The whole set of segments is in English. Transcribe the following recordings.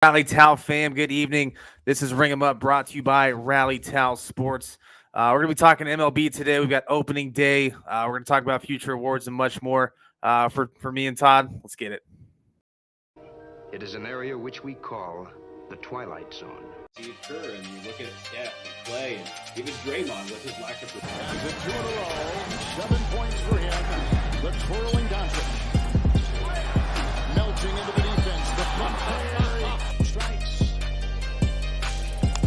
Rally Towel fam, good evening. This is Ring 'em Up brought to you by Rally Towel Sports. We're going to be talking MLB today. We've got opening day. We're going to talk about future awards and much more. For me and Todd, let's get it. It is an area which we call the Twilight Zone. See it occur, and you look at Steph and Clay, and even Draymond with his lack of Has it 2 in a row. 7 points for him. The twirling Doncic. Melting into the defense. The front carry. Strikes.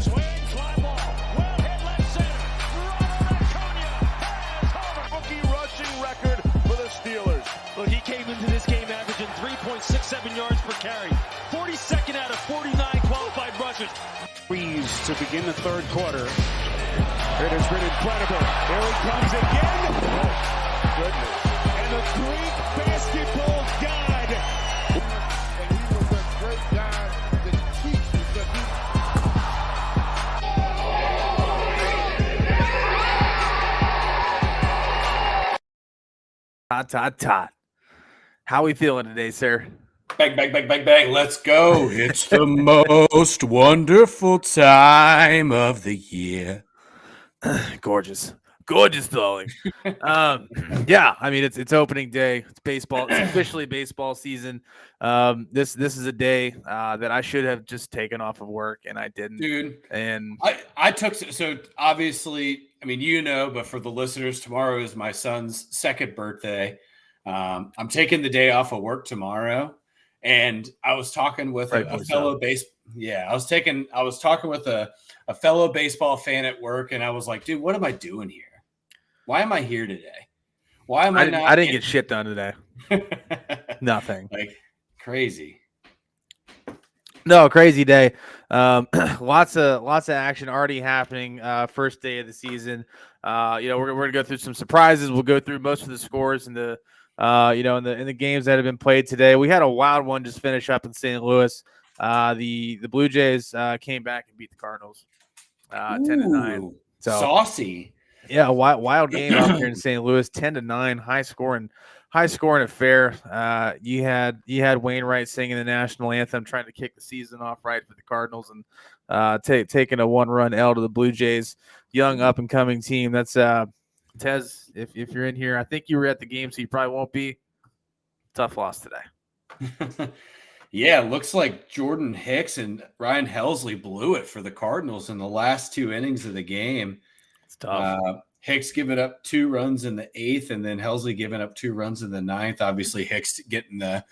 Swing, fly ball. Well hit left center. Ronald Acuna has home. Rookie rushing record for the Steelers. Look, he came into this game averaging 3.67 yards per carry. 42nd out of 49 qualified rushers. Freeze to begin the third quarter. It has been incredible. Here he comes again. Oh, goodness. And the Greek basketball god. And he was a great guy to teach because Todd. How we feeling today, sir? bang, bang, bang, bang, bang. Let's go. It's the most wonderful time of the year. Gorgeous, darling. Yeah, I mean it's opening day. It's baseball. It's officially baseball season. This is a day that I should have just taken off of work and I didn't. Dude, and I took so obviously, I mean, but for the listeners, tomorrow is my son's second birthday. I'm taking the day off of work tomorrow, and I was talking with a fellow I was talking with a fellow baseball fan at work, and I was like, dude, what am I doing here? Why am I here today? Why am I didn't get shit done today. Nothing. Like crazy. No, crazy day. Lots of action already happening. First day of the season. We're gonna go through some surprises. We'll go through most of the scores and the in the games that have been played today. We had a wild one just finish up in St. Louis. The Blue Jays came back and beat the Cardinals 10-9. So saucy. Yeah, wild game out here in St. Louis, 10-9, high scoring affair. You had Wainwright singing the national anthem, trying to kick the season off right for the Cardinals, and taking a 1-run L to the Blue Jays, young up and coming team. That's Tez. If you're in here, I think you were at the game, so you probably won't be. Tough loss today. Yeah, looks like Jordan Hicks and Ryan Helsley blew it for the Cardinals in the last 2 innings of the game. It's tough. Hicks giving up 2 runs in the 8th, and then Helsley giving up 2 runs in the 9th. Obviously, Hicks getting the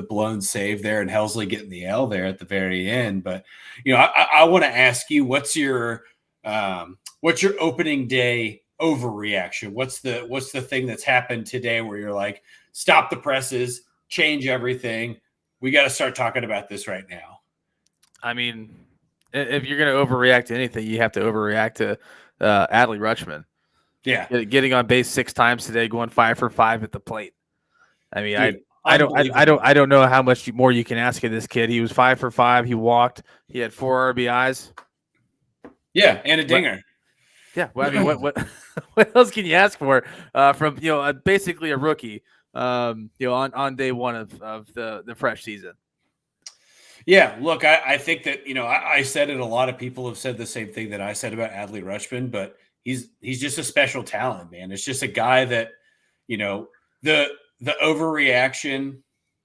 blown save there, and Helsley getting the L there at the very end. But I want to ask you, what's your opening day overreaction? What's the thing that's happened today where you're like, stop the presses, change everything? We got to start talking about this right now. I mean, if you're going to overreact to anything, you have to overreact to Adley Rutschman. Yeah, getting on base 6 times today, going 5 for 5 at the plate. I mean, dude, I don't know how much more you can ask of this kid. He was 5 for 5. He walked. He had 4 RBIs. Yeah, and a dinger. Yeah, well, I mean, what else can you ask for from basically a rookie? On day one of the fresh season. Yeah, look, I think that I said it. A lot of people have said the same thing that I said about Adley Rutschman, but he's just a special talent, man. It's just a guy that the overreaction.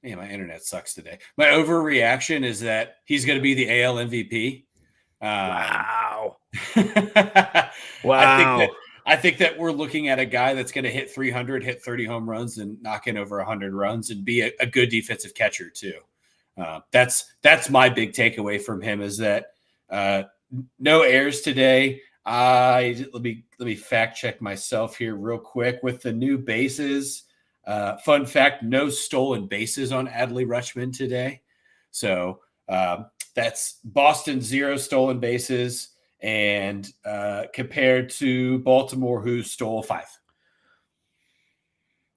Man, my internet sucks today. My overreaction is that he's going to be the AL MVP. Wow. Wow. I think that we're looking at a guy that's going to hit 300, hit 30 home runs, and knock in over 100 runs, and be a good defensive catcher too. That's my big takeaway from him, is that no errors today. Let me fact check myself here real quick with the new bases. Fun fact: no stolen bases on Adley Rutschman today. So that's Boston 0 stolen bases. And compared to Baltimore, who stole 5.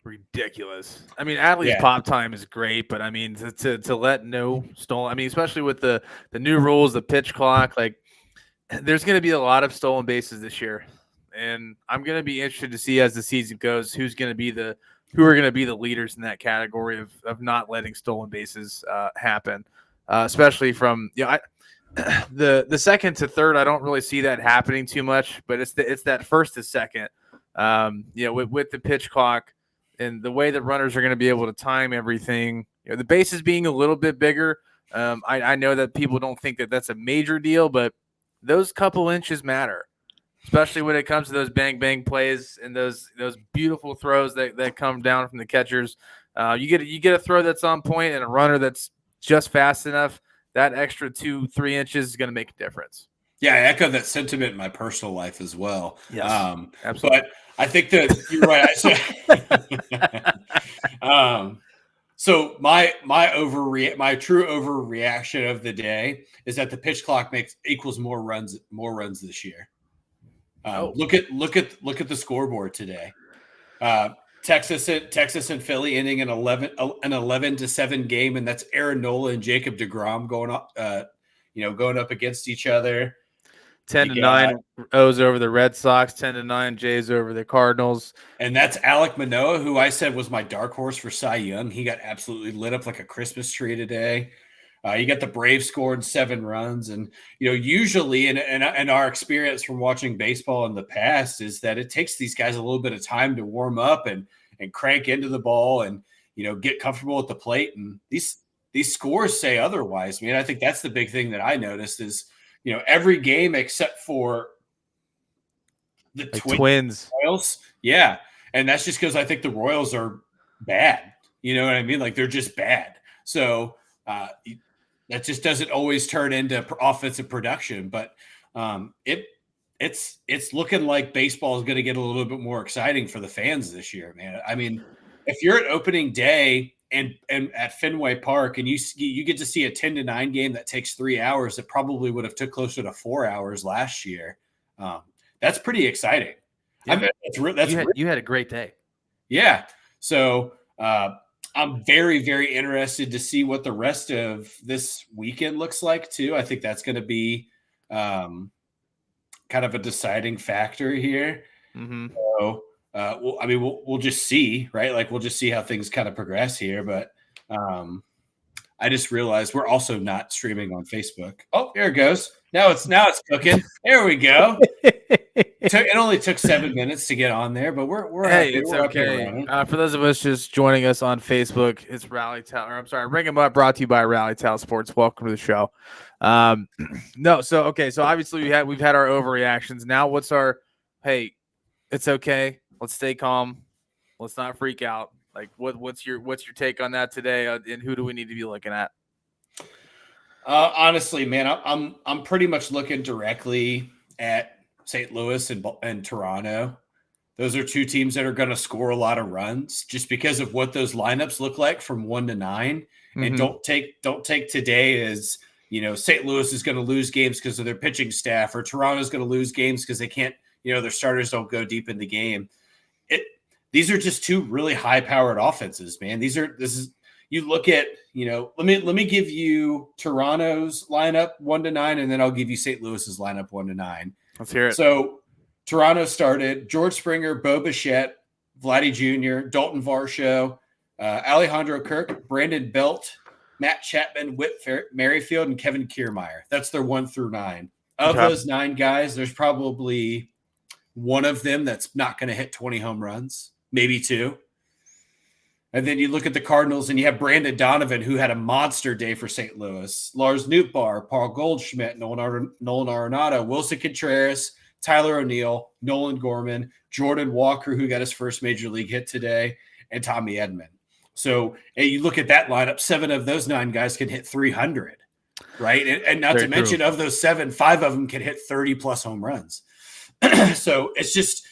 Ridiculous. I mean, Adley's pop time is great, but I mean, to let no stolen. I mean, especially with the new rules, the pitch clock, like there's going to be a lot of stolen bases this year, and I'm going to be interested to see as the season goes who are going to be the leaders in that category of not letting stolen bases happen. especially from the second to third. I don't really see that happening too much, but it's that first to second. With the pitch clock and the way that runners are going to be able to time everything. The bases being a little bit bigger. I know that people don't think that that's a major deal, but those couple inches matter, especially when it comes to those bang bang plays and those beautiful throws that come down from the catchers. You get a throw that's on point and a runner that's just fast enough. That extra 2-3 inches is going to make a difference. Yeah, I echo that sentiment in my personal life as well. Yes, absolutely. But I think that you're right. So my true overreaction of the day is that the pitch clock equals more runs this year. Look at the scoreboard today. Texas and Philly ending an 11-7 game, and that's Aaron Nola and Jacob deGrom going up against each other. 10-9 O's over the Red Sox, 10-9 Jays over the Cardinals. And that's Alek Manoah, who I said was my dark horse for Cy Young. He got absolutely lit up like a Christmas tree today. You got the Braves scoring 7 runs. And, usually in our experience from watching baseball in the past is that it takes these guys a little bit of time to warm up and crank into the ball and, get comfortable at the plate. And these scores say otherwise. I think that's the big thing that I noticed is, every game except for the Twins. Royals. Yeah. And that's just because I think the Royals are bad. You know what I mean? Like they're just bad. So that just doesn't always turn into offensive production. But it's looking like baseball is going to get a little bit more exciting for the fans this year, man. If you're at opening day and at Fenway Park, and you get to see a 10-9 game that takes 3 hours, that probably would have took closer to 4 hours last year. That's pretty exciting. Yeah. You had a great day. Yeah. So I'm very, very interested to see what the rest of this weekend looks like too. I think that's going to be kind of a deciding factor here. Mm-hmm. So, we'll just see, right? Like we'll just see how things kind of progress here. But I just realized we're also not streaming on Facebook. Oh, there it goes. Now it's cooking. There we go. It only took 7 minutes to get on there, but we're it's okay. For those of us just joining us on Facebook, it's Rally Towel. I'm sorry, Ring 'em Up, brought to you by Rally Towel Sports. Welcome to the show. So obviously we've had our overreactions. Now what's our? Hey, it's okay. Let's stay calm. Let's not freak out. Like what's your take on that today? And who do we need to be looking at? Honestly, man, I'm pretty much looking directly at St. Louis and Toronto. Those are two teams that are going to score a lot of runs just because of what those lineups look like from 1 to 9. Mm-hmm. And don't take today as St. Louis is going to lose games because of their pitching staff, or Toronto is going to lose games because they can't. Their starters don't go deep in the game. These are just two really high-powered offenses, man. You look at, let me give you Toronto's lineup 1 to 9, and then I'll give you St. Louis's lineup 1 to 9. Let's hear it. So Toronto started George Springer, Bo Bichette, Vladdy Jr., Dalton Varsho, Alejandro Kirk, Brandon Belt, Matt Chapman, Whit Merrifield, and Kevin Kiermaier. That's their 1 through 9. Of those 9 guys, there's probably one of them that's not going to hit 20 home runs, maybe 2. And then you look at the Cardinals and you have Brandon Donovan, who had a monster day for St. Louis, Lars Nootbaar, Paul Goldschmidt, Nolan Arenado, Wilson Contreras, Tyler O'Neill, Nolan Gorman, Jordan Walker, who got his first major league hit today, and Tommy Edman. So you look at that lineup, 7 of those 9 guys can hit 300, right? And not to mention of those 7, 5 of them can hit 30-plus home runs. So it's just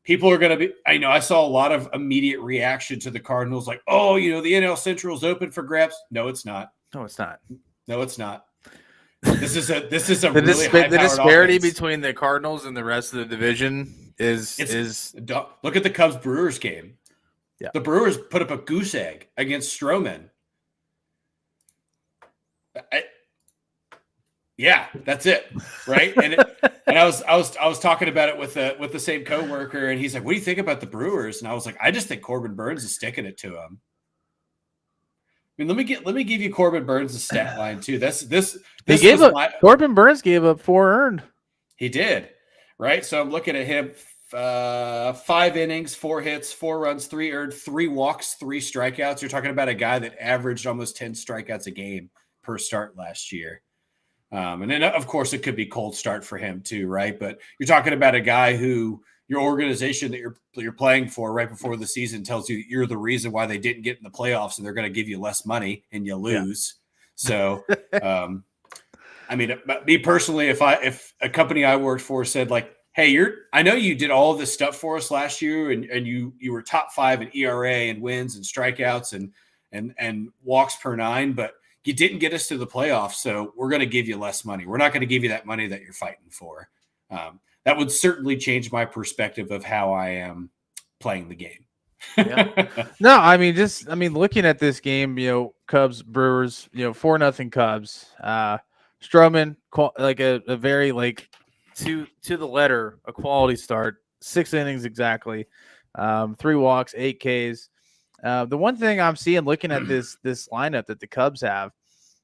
people are going to be – I saw a lot of immediate reaction to the Cardinals like, oh, the NL Central is open for grabs. No, it's not. No, it's not. No, it's not. This is a the disparity between the Cardinals and the rest of the division is look at the Cubs Brewers game. Yeah. The Brewers put up a goose egg against Stroman. Yeah, that's it, right? And I was talking about it with the same coworker, and he's like, "What do you think about the Brewers?" And I was like, "I just think Corbin Burns is sticking it to him." mean, let me give you Corbin Burns' stat line too. This He gave up. Corbin Burns gave up 4 earned. He did, right? So I'm looking at him. 5 innings, 4 hits, 4 runs, 3 earned, 3 walks, 3 strikeouts. You're talking about a guy that averaged almost 10 strikeouts a game per start last year. And then, of course, it could be cold start for him too, right? But you're talking about a guy who your organization that you're playing for right before the season tells you you're the reason why they didn't get in the playoffs, and they're going to give you less money and you lose. Yeah. So, I mean, me personally, if a company I worked for said like, hey, I know you did all of this stuff for us last year, and you were top 5 in ERA and wins and strikeouts and walks per 9, but you didn't get us to the playoffs, so we're going to give you less money. We're not going to give you that money that you're fighting for. That would certainly change my perspective of how I am playing the game. Yeah. No, I mean, looking at this game, Cubs Brewers, 4-0 Cubs. Stroman, like a very to the letter, a quality start. 6 innings exactly, 3 walks, 8 Ks. The one thing I'm seeing looking at this lineup that the Cubs have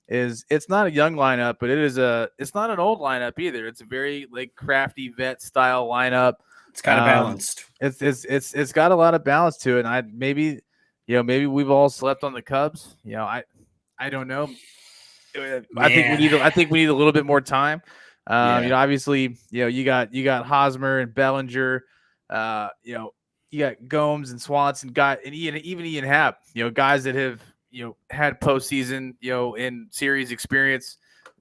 is it's not a young lineup, but it's not an old lineup either. It's a very crafty vet style lineup. It's kind of balanced. It's got a lot of balance to it. And maybe we've all slept on the Cubs. I don't know. I think we need a little bit more time. Obviously, you got Hosmer and Bellinger, you got Gomes and Swanson, and even Ian Happ, guys that have had postseason, in series experience,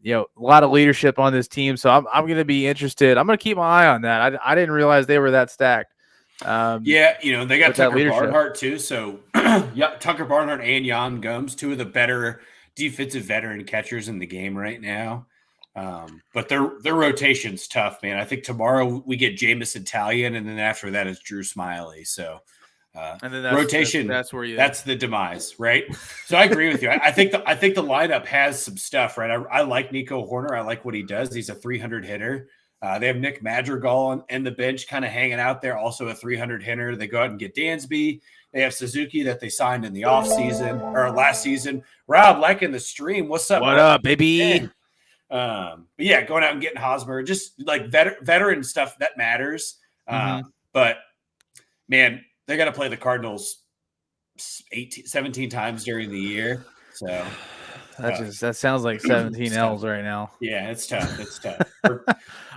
a lot of leadership on this team. So I'm going to be interested. I'm going to keep my eye on that. I didn't realize they were that stacked. They got Tucker Barnhart too. So Tucker Barnhart and Jan Gomes, 2 of the better defensive veteran catchers in the game right now. But their rotation's tough, man. I think tomorrow we get Jameson Italian, and then after that is Drew Smiley. So and then rotation, that's the demise, right? So I agree with you. I think the lineup has some stuff, right? I like Nico Horner. I like what he does. He's a 300 hitter. They have Nick Madrigal on the bench kind of hanging out there, also a 300 hitter. They go out and get Dansby. They have Suzuki that they signed in the offseason or last season. Rob, liking the stream. What's up? What up, baby? But yeah, going out and getting Hosmer, just veteran stuff that matters. But man, they're going to play the Cardinals 17 times during the year. So that sounds like 17 L's right now. Yeah, it's tough. It's tough.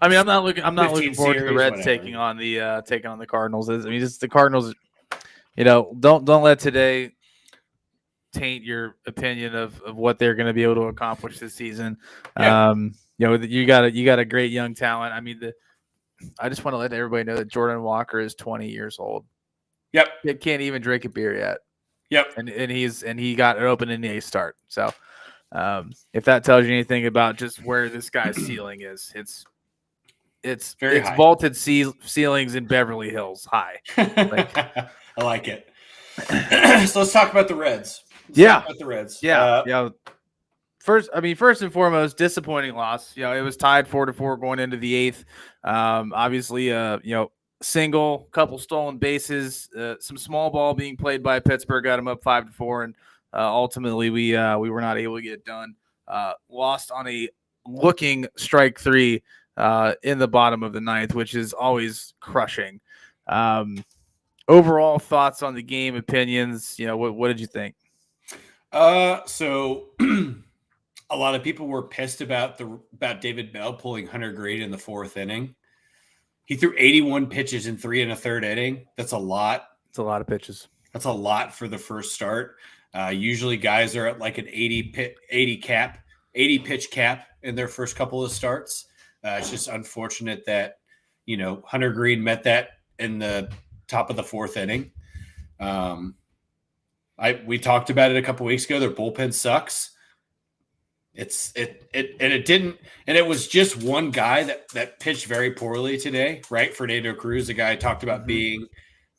I mean, I'm not looking forward to the Reds taking on the Cardinals. I mean, just the Cardinals, don't let today taint your opinion of what they're going to be able to accomplish this season. Yeah. You got a great young talent. I mean, I just want to let everybody know that Jordan Walker is 20 years old. Yep. He can't even drink a beer yet. Yep. And he got an open NA start. So if that tells you anything about just where this guy's ceiling is, it's very high. Vaulted ceilings in Beverly Hills high. I like it. So let's talk about the Reds. Yeah. First and foremost, disappointing loss. It was tied 4-4 going into the 8th. Obviously, single, couple stolen bases, some small ball being played by Pittsburgh got them up 5-4, and ultimately we were not able to get it done. Lost on a looking strike 3 in the bottom of the 9th, which is always crushing. Overall thoughts on the game, opinions. What did you think? So a lot of people were pissed about David Bell pulling Hunter Greene in the 4th inning. He threw 81 pitches in 3 1/3 inning. That's a lot. It's a lot of pitches. That's a lot for the first start. Usually guys are at like an 80 pitch cap in their first couple of starts. It's just unfortunate that, Hunter Greene met that in the top of the 4th inning. We talked about it a couple weeks ago. Their bullpen sucks. It was just one guy that pitched very poorly today, right? Fernando Cruz, the guy I talked about being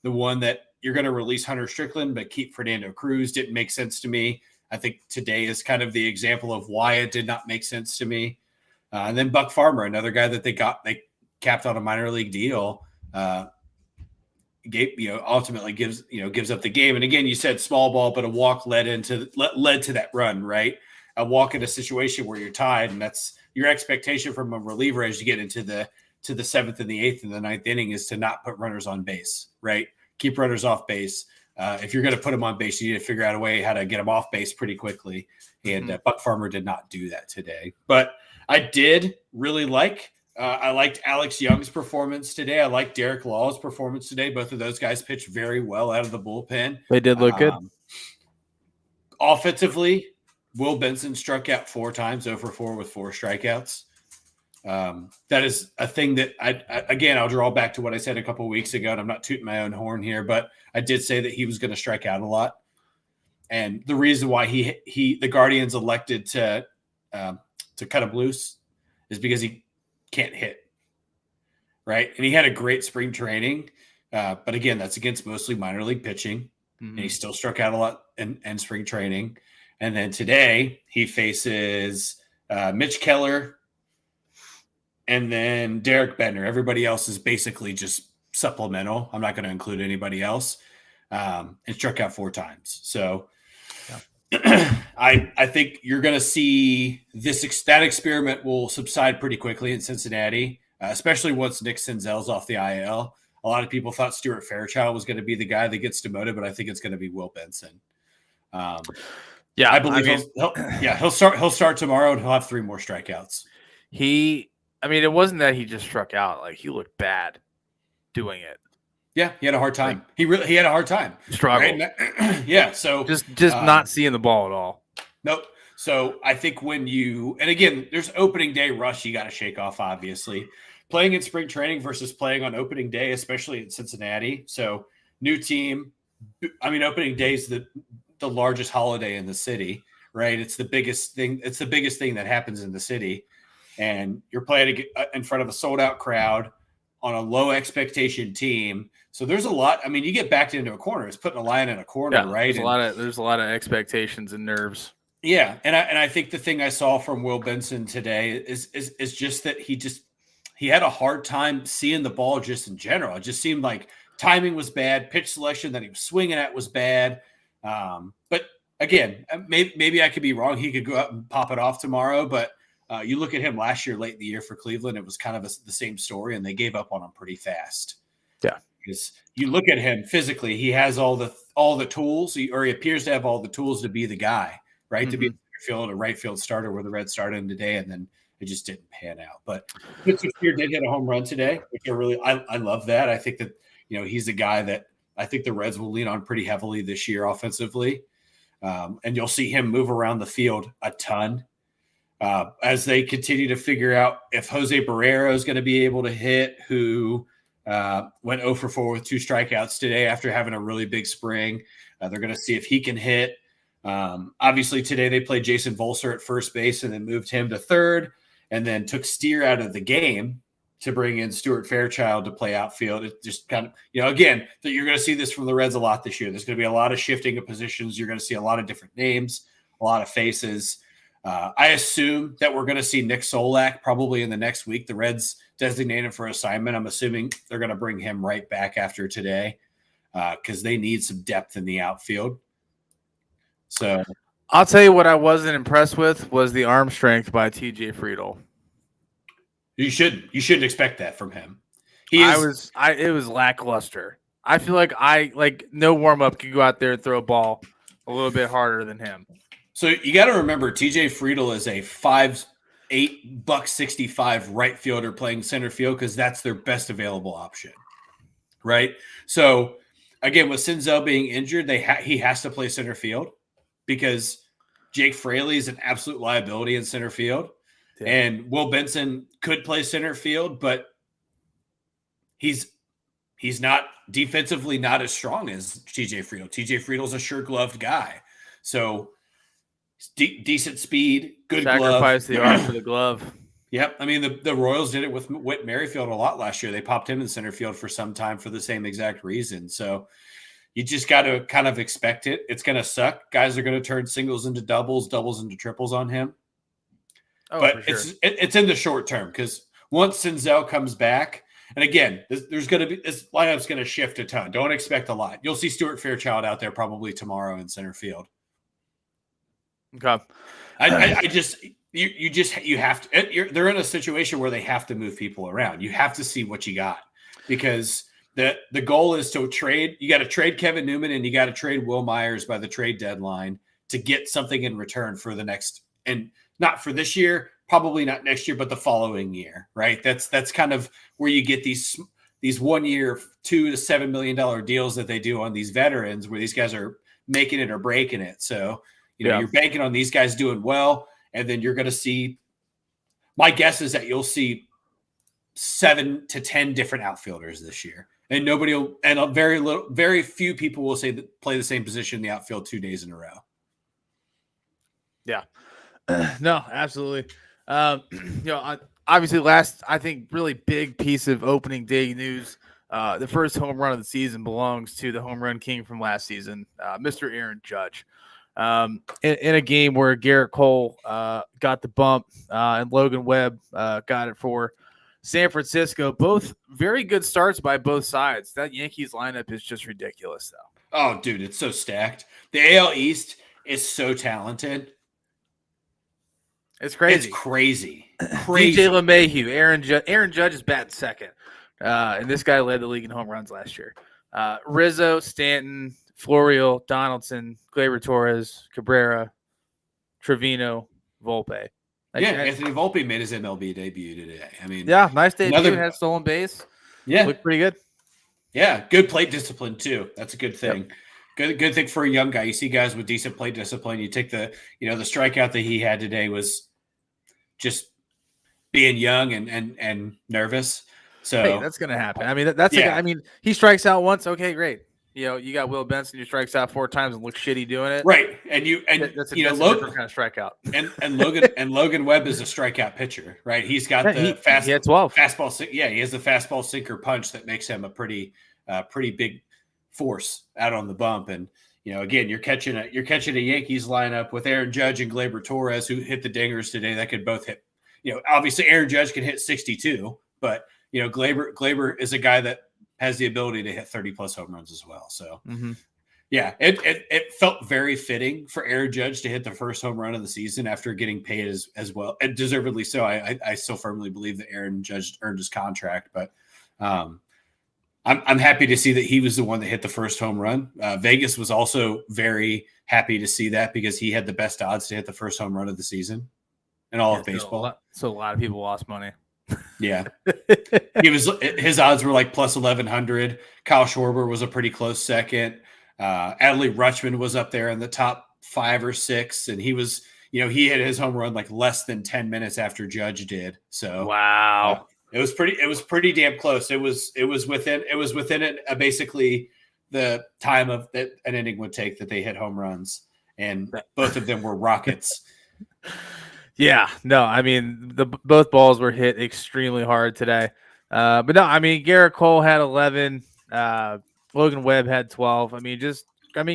the one that you're going to release Hunter Strickland, but keep Fernando Cruz. Didn't make sense to me. I think today is kind of the example of why it did not make sense to me. And then Buck Farmer, another guy that they capped on a minor league deal. ultimately gives up the game. And again, you said small ball, but a walk led to that run, right? A walk in a situation where you're tied, and that's your expectation from a reliever as you get into the 7th and the 8th and the 9th inning is to not put runners on base, right? Keep runners off base. If you're going to put them on base, you need to figure out a way how to get them off base pretty quickly. And Buck Farmer did not do that today. But I did really I liked Alex Young's performance today. I liked Derek Law's performance today. Both of those guys pitched very well out of the bullpen. They did look good. Offensively, Will Benson struck out 4 times, 0 for 4 with 4 strikeouts. That is a thing that I'll draw back to what I said a couple of weeks ago, and I'm not tooting my own horn here, but I did say that he was going to strike out a lot. And the reason why the Guardians elected to cut him loose is because he can't hit, right? And he had a great spring training, but again, that's against mostly minor league pitching, and he still struck out a lot in spring training. And then today he faces Mitch Keller and then Derek Bender. Everybody else is basically just supplemental. I'm not going to include anybody else. And struck out 4 times. So I think you're going to see that experiment will subside pretty quickly in Cincinnati, especially once Nick Senzel's off the IL. A lot of people thought Stuart Fairchild was going to be the guy that gets demoted, but I think it's going to be Will Benson. I believe he'll start tomorrow and he'll have 3 more strikeouts. It wasn't that he just struck out. Like, he looked bad doing it. Yeah, he had a hard time. He had a hard time. Struggled. Right? Yeah, so just not seeing the ball at all. Nope. So I think and again, there's opening day rush you got to shake off, obviously. Playing in spring training versus playing on opening day, especially in Cincinnati. So new team. Opening day is the largest holiday in the city, right? It's the biggest thing. It's the biggest thing that happens in the city. And you're playing in front of a sold-out crowd on a low expectation team. So there's a lot. You get backed into a corner. It's putting a lion in a corner, right? There's a lot of expectations and nerves. Yeah, and I think the thing I saw from Will Benson today is just that he had a hard time seeing the ball just in general. It just seemed like timing was bad, pitch selection that he was swinging at was bad. But again, maybe I could be wrong. He could go out and pop it off tomorrow, but you look at him last year, late in the year for Cleveland, it was kind of the same story, and they gave up on him pretty fast. Yeah. Because you look at him physically, he has all the tools, or he appears to have all the tools to be the guy, right? To be a field, a right field starter where the Reds started him today, and then it just didn't pan out. But Pittsburgh did hit a home run today, which I love that. I think that he's a guy that I think the Reds will lean on pretty heavily this year offensively, and you'll see him move around the field a ton. As they continue to figure out if Jose Barrero is going to be able to hit, who went 0 for 4 with 2 strikeouts today after having a really big spring. They're going to see if he can hit. Obviously, today they played Jason Volser at first base and then moved him to third and then took Steer out of the game to bring in Stuart Fairchild to play outfield. It just kind of, again, that you're going to see this from the Reds a lot this year. There's going to be a lot of shifting of positions. You're going to see a lot of different names, a lot of faces. I assume that we're going to see Nick Solak probably in the next week. The Reds designated for assignment. I'm assuming they're going to bring him right back after today because they need some depth in the outfield. So I'll tell you what I wasn't impressed with was the arm strength by TJ Friedl. You shouldn't expect that from him. It was lackluster. I feel like no warm up could go out there and throw a ball a little bit harder than him. So you got to remember, TJ Friedl is a 5'8", $165 right fielder playing center field because that's their best available option, right? So again, with Senzel being injured, he has to play center field because Jake Fraley is an absolute liability in center field, and Will Benson could play center field, but he's not defensively not as strong as TJ Friedl. TJ Friedel's a sure-gloved guy, so. Decent speed, good Sacrifice glove. the arm for the glove. Yep. The Royals did it with Whit Merrifield a lot last year. They popped him in center field for some time for the same exact reason. So you just got to kind of expect it. It's going to suck. Guys are going to turn singles into doubles into triples on him. Oh, but for sure. it's in the short term because once Senzel comes back And again, there's going to be this lineup's going to shift a ton. Don't expect a lot. You'll see Stuart Fairchild out there probably tomorrow in center field. Okay. I just you have to. They're in a situation where they have to move people around. You have to see what you got because the goal is to trade. You got to trade Kevin Newman and you got to trade Will Myers by the trade deadline to get something in return for the next, and not for this year, probably not next year, but the following year, right? That's kind of where you get these 1 year, $2 to $7 million deals that they do on these veterans, where these guys are making it or breaking it. So you're banking on these guys doing well, and then you're going to see. My guess is that you'll see 7 to 10 different outfielders this year. And very few people will say that play the same position in the outfield 2 days in a row. Yeah, no, absolutely. Obviously last, I think, really big piece of opening day news. The first home run of the season belongs to the home run king from last season, Mr. Aaron Judge. In a game where Garrett Cole got the bump and Logan Webb got it for San Francisco. Both very good starts by both sides. That Yankees lineup is just ridiculous, though. Oh, dude, it's so stacked. The AL East is so talented. It's crazy. It's crazy. DJ LeMahieu, Aaron Judge is batting second. And this guy led the league in home runs last year. Rizzo, Stanton, Florial, Donaldson, Gleyber Torres, Cabrera, Trevino, Volpe. Anthony Volpe made his MLB debut today. I mean, nice debut. Had stolen base. Yeah, looked pretty good. Yeah, good plate discipline too. That's a good thing. Yep. Good thing for a young guy. You see guys with decent plate discipline. You take the strikeout that he had today was just being young and nervous. So hey, that's going to happen. I mean, that's I mean, he strikes out once. Okay, great. You got Will Benson who strikes out 4 times and looks shitty doing it. Right. And that's a different kind of strikeout. And Logan Webb is a strikeout pitcher, right? He's got he had 12 fastball. Yeah, he has the fastball sinker punch that makes him a pretty big force out on the bump. And again, you're catching a Yankees lineup with Aaron Judge and Gleyber Torres, who hit the dingers today. That could both hit. Obviously Aaron Judge can hit 62, but Gleyber is a guy that has the ability to hit 30 plus home runs as well. So yeah, it felt very fitting for Aaron Judge to hit the first home run of the season after getting paid as well, and deservedly so. I still firmly believe that Aaron Judge earned his contract, but I'm happy to see that he was the one that hit the first home run. Vegas was also very happy to see that because he had the best odds to hit the first home run of the season in all of baseball. So a lot of people lost money. Yeah, his odds were like plus 1,100. Kyle Schwarber was a pretty close second. Adley Rutschman was up there in the top 5 or 6, and he was, he hit his home run like less than 10 minutes after Judge did. So wow, it was pretty damn close. It was within it basically the time of that an inning would take that they hit home runs, and both of them were rockets. Yeah, no, I mean both balls were hit extremely hard today, but no, I mean Garrett Cole had 11, Logan Webb had 12.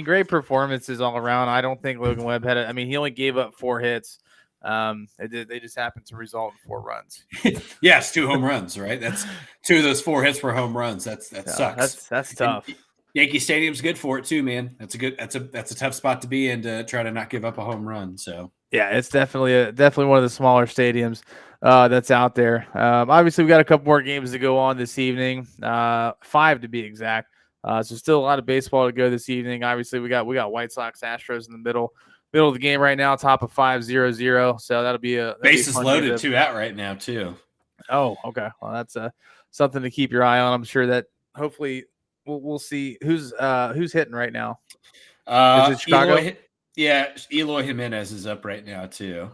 Great performances all around. I don't think Logan Webb had he only gave up 4 hits. They just happened to result in 4 runs. Yes, 2 home runs, right? That's 2 of those 4 hits were home runs. That sucks. That's tough. And Yankee Stadium's good for it too, man. That's a tough spot to be in to try to not give up a home run. So yeah, it's definitely one of the smaller stadiums that's out there. Obviously, we got a couple more games to go on this evening, 5 to be exact. So still a lot of baseball to go this evening. Obviously, we got White Sox Astros in the middle of the game right now, top of 5-0-0. So that'll be bases loaded too out right now too. Oh, okay. Well, that's something to keep your eye on. I'm sure that hopefully we'll see who's hitting right now. Is it Chicago? Eloy Jimenez is up right now too.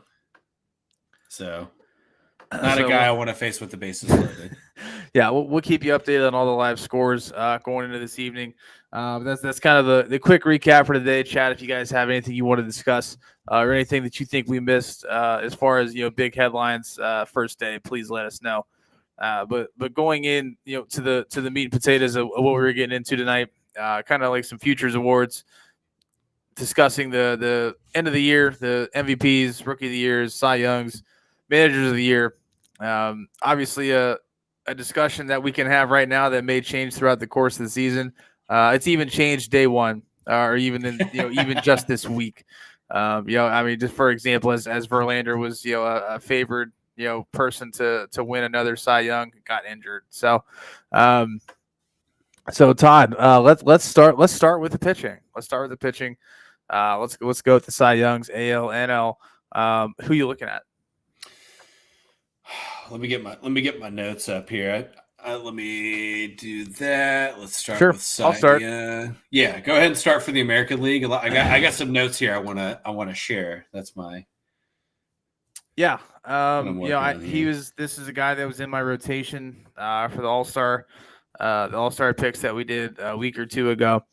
So not a guy I want to face with the bases loaded. Yeah, we'll keep you updated on all the live scores going into this evening. That's kind of the quick recap for today, Chad. If you guys have anything you want to discuss or anything that you think we missed as far as big headlines first day, please let us know. But going in to the meat and potatoes of what we were getting into tonight, kind of like some futures awards, discussing the end of the year, the MVPs, Rookie of the Years, Cy Youngs, Managers of the Year. Obviously, a a discussion that we can have right now that may change throughout the course of the season. It's even changed day one, or even in even just this week. I mean, just for example, as Verlander was a favored person to win another Cy Young, got injured. So, Todd, let's start with the pitching. Let's start with the pitching. Let's go with the Cy Youngs, AL, NL. Who are you looking at? Let me get my notes up here. Let me do that. Let's start with Cy. I'll start. Yeah, go ahead and start for the American League. I got some notes here. I want to share. That's my. Yeah. This is a guy that was in my rotation for the All-Star picks that we did a week or two ago.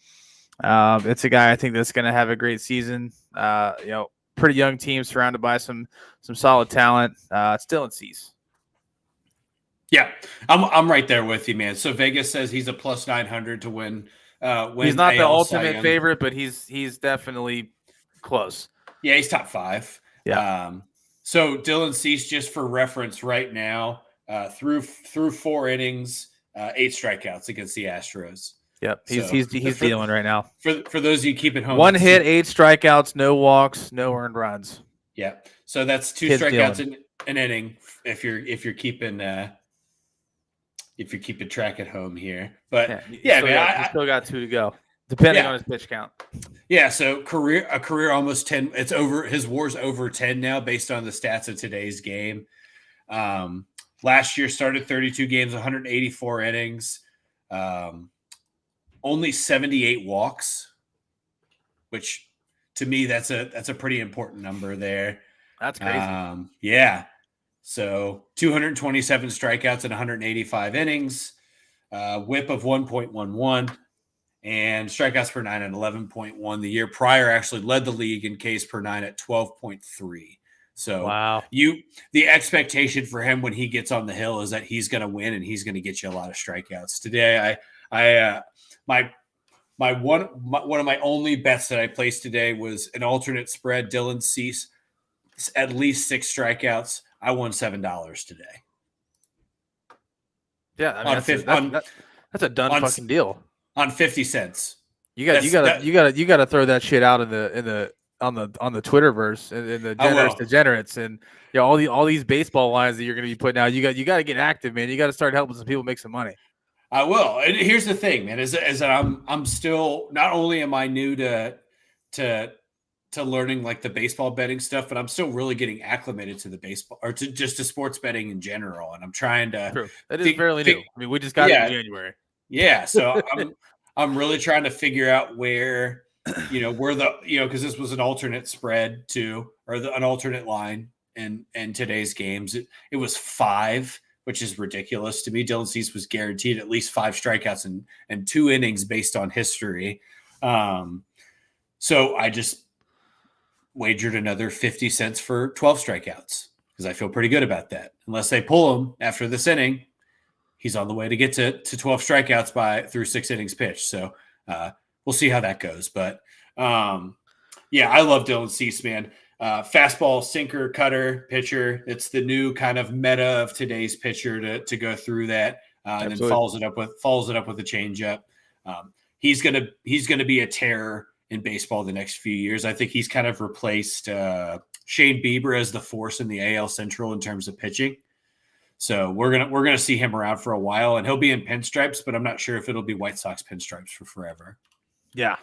It's a guy I think that's going to have a great season. Pretty young team surrounded by some solid talent. It's Dylan Cease. Yeah, I'm right there with you, man. So Vegas says he's a plus 900 to win. He's not the ultimate favorite, but he's definitely close. Yeah, he's top 5. Yeah. So Dylan Cease, just for reference, right now through 4 innings, 8 strikeouts against the Astros. Yep, he's dealing right now. For those of you keep it home, 1 hit, 8 strikeouts, no walks, no earned runs. Yeah, so that's 2 strikeouts in an inning if you're keeping track at home here. But I still got 2 to go, depending on his pitch count. Yeah, so career almost 10. It's over. His WAR's over 10 now, based on the stats of today's game. Last year started 32 games, 184 innings. Only 78 walks, which to me that's a pretty important number there. That's crazy. Yeah. So 227 strikeouts in 185 innings, whip of 1.11, and strikeouts per 9 at 11.1. The year prior actually led the league in Ks per 9 at 12.3. So wow. The expectation for him when he gets on the hill is that he's going to win and he's going to get you a lot of strikeouts. Today, my one of my only bets that I placed today was an alternate spread. Dylan Cease, at least 6 strikeouts. I won $7 today. Yeah, I mean, that's a done fucking deal. On 50 cents. You gotta throw that shit out on the Twitterverse in the degenerates, and all these baseball lines that you're gonna be putting out. You got to get active, man. You got to start helping some people make some money. I will. And here's the thing, man, is that I'm still, not only am I new to learning like the baseball betting stuff, but I'm still really getting acclimated to the baseball or to sports betting in general. And I'm trying to. True. That is fairly new. I mean, we just got it in January. Yeah. So I'm really trying to figure out where because this was an alternate spread too, or an alternate line in today's games. It was 5, which is ridiculous to me. Dylan Cease was guaranteed at least 5 strikeouts and 2 innings based on history. So I just wagered another 50 cents for 12 strikeouts because I feel pretty good about that. Unless they pull him after this inning, he's on the way to get to 12 strikeouts through 6 innings pitched. So we'll see how that goes. But I love Dylan Cease, man. Fastball, sinker, cutter, pitcher. It's the new kind of meta of today's pitcher to go through that, and then follows it up with a changeup. He's gonna be a terror in baseball the next few years. I think he's kind of replaced Shane Bieber as the force in the AL Central in terms of pitching. So we're gonna see him around for a while, and he'll be in pinstripes, but I'm not sure if it'll be White Sox pinstripes for forever. Yeah,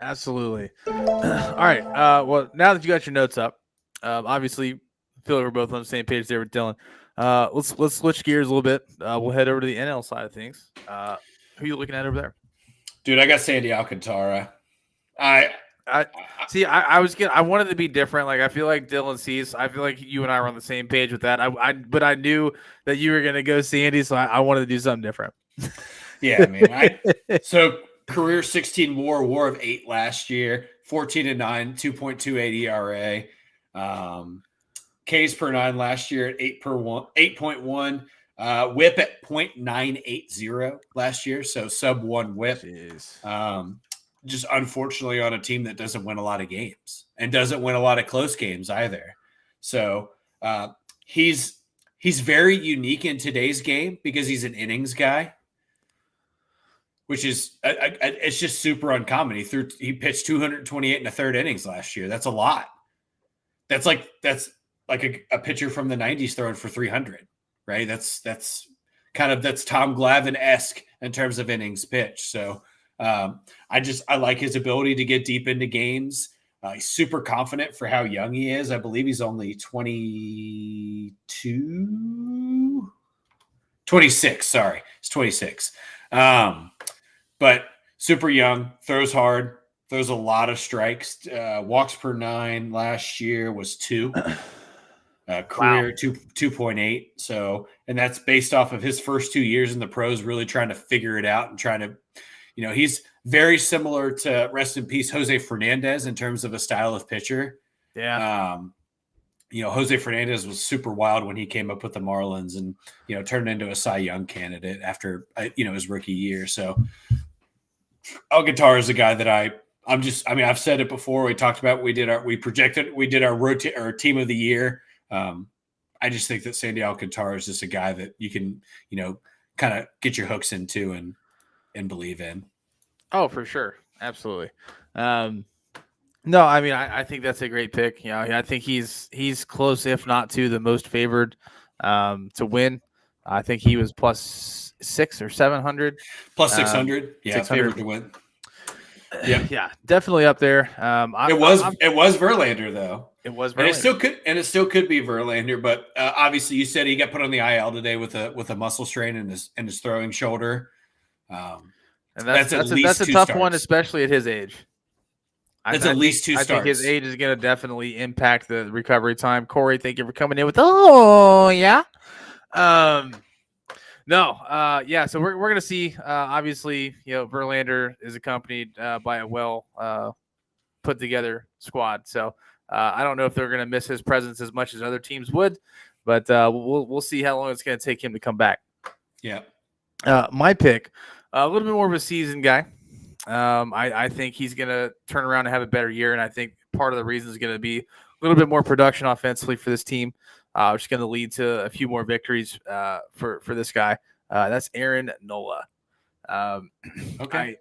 absolutely. All right. Well, now that you got your notes up, obviously, I feel like we're both on the same page there with Dylan. Let's switch gears a little bit. We'll head over to the NL side of things. Who are you looking at over there? Dude, I got Sandy Alcantara. I wanted to be different. Like, I feel like Dylan Cease. I feel like you and I were on the same page with that. But I knew that you were gonna go Sandy, so I wanted to do something different. Yeah, man. So career 16 WAR of 8 last year, 14-9, 2.28 ERA. Ks per 9 last year at 8.1. Whip at .980 last year, so sub 1 whip. Jeez. Just unfortunately on a team that doesn't win a lot of games and doesn't win a lot of close games either. So he's He's very unique in today's game because he's an innings guy, which is it's just super uncommon. He pitched 228 in the third innings last year. That's a lot. That's like a pitcher from the 90s throwing for 300, right? That's Tom Glavine-esque in terms of innings pitch. So I like his ability to get deep into games. He's super confident for how young he is. I believe he's only 26. Sorry, he's 26. But super young, throws hard, throws a lot of strikes. Walks per 9 last year was 2. Career 2.8. So, and that's based off of his first 2 years in the pros, really trying to figure it out and trying to, he's very similar to, rest in peace, Jose Fernandez in terms of a style of pitcher. Yeah. Jose Fernandez was super wild when he came up with the Marlins and, turned into a Cy Young candidate after, his rookie year. So Alcantara is a guy that I've said it before. We talked about, we did our team of the year. I just think that Sandy Alcantara is just a guy that you can, kind of get your hooks into and believe in. Oh, for sure. Absolutely. No, I mean, I think that's a great pick. I think he's close, if not to the most favored to win. I think he was plus 600 or 700. Plus 600. 600. Favored to win. Yeah, definitely up there. It was Verlander though. It was Verlander. And it still could be Verlander, but obviously you said he got put on the IL today with a muscle strain in his throwing shoulder. And that's a tough starts. one, especially at his age. That's at least 2 starts. I think his age is going to definitely impact the recovery time. Corey, thank you for coming in with, yeah. So we're going to see, obviously, Verlander is accompanied by a well put together squad. So I don't know if they're going to miss his presence as much as other teams would, but we'll see how long it's going to take him to come back. Yeah. My pick, a little bit more of a seasoned guy. I think he's going to turn around and have a better year, and I think part of the reason is going to be a little bit more production offensively for this team, which is going to lead to a few more victories for this guy. That's Aaron Nola. Okay.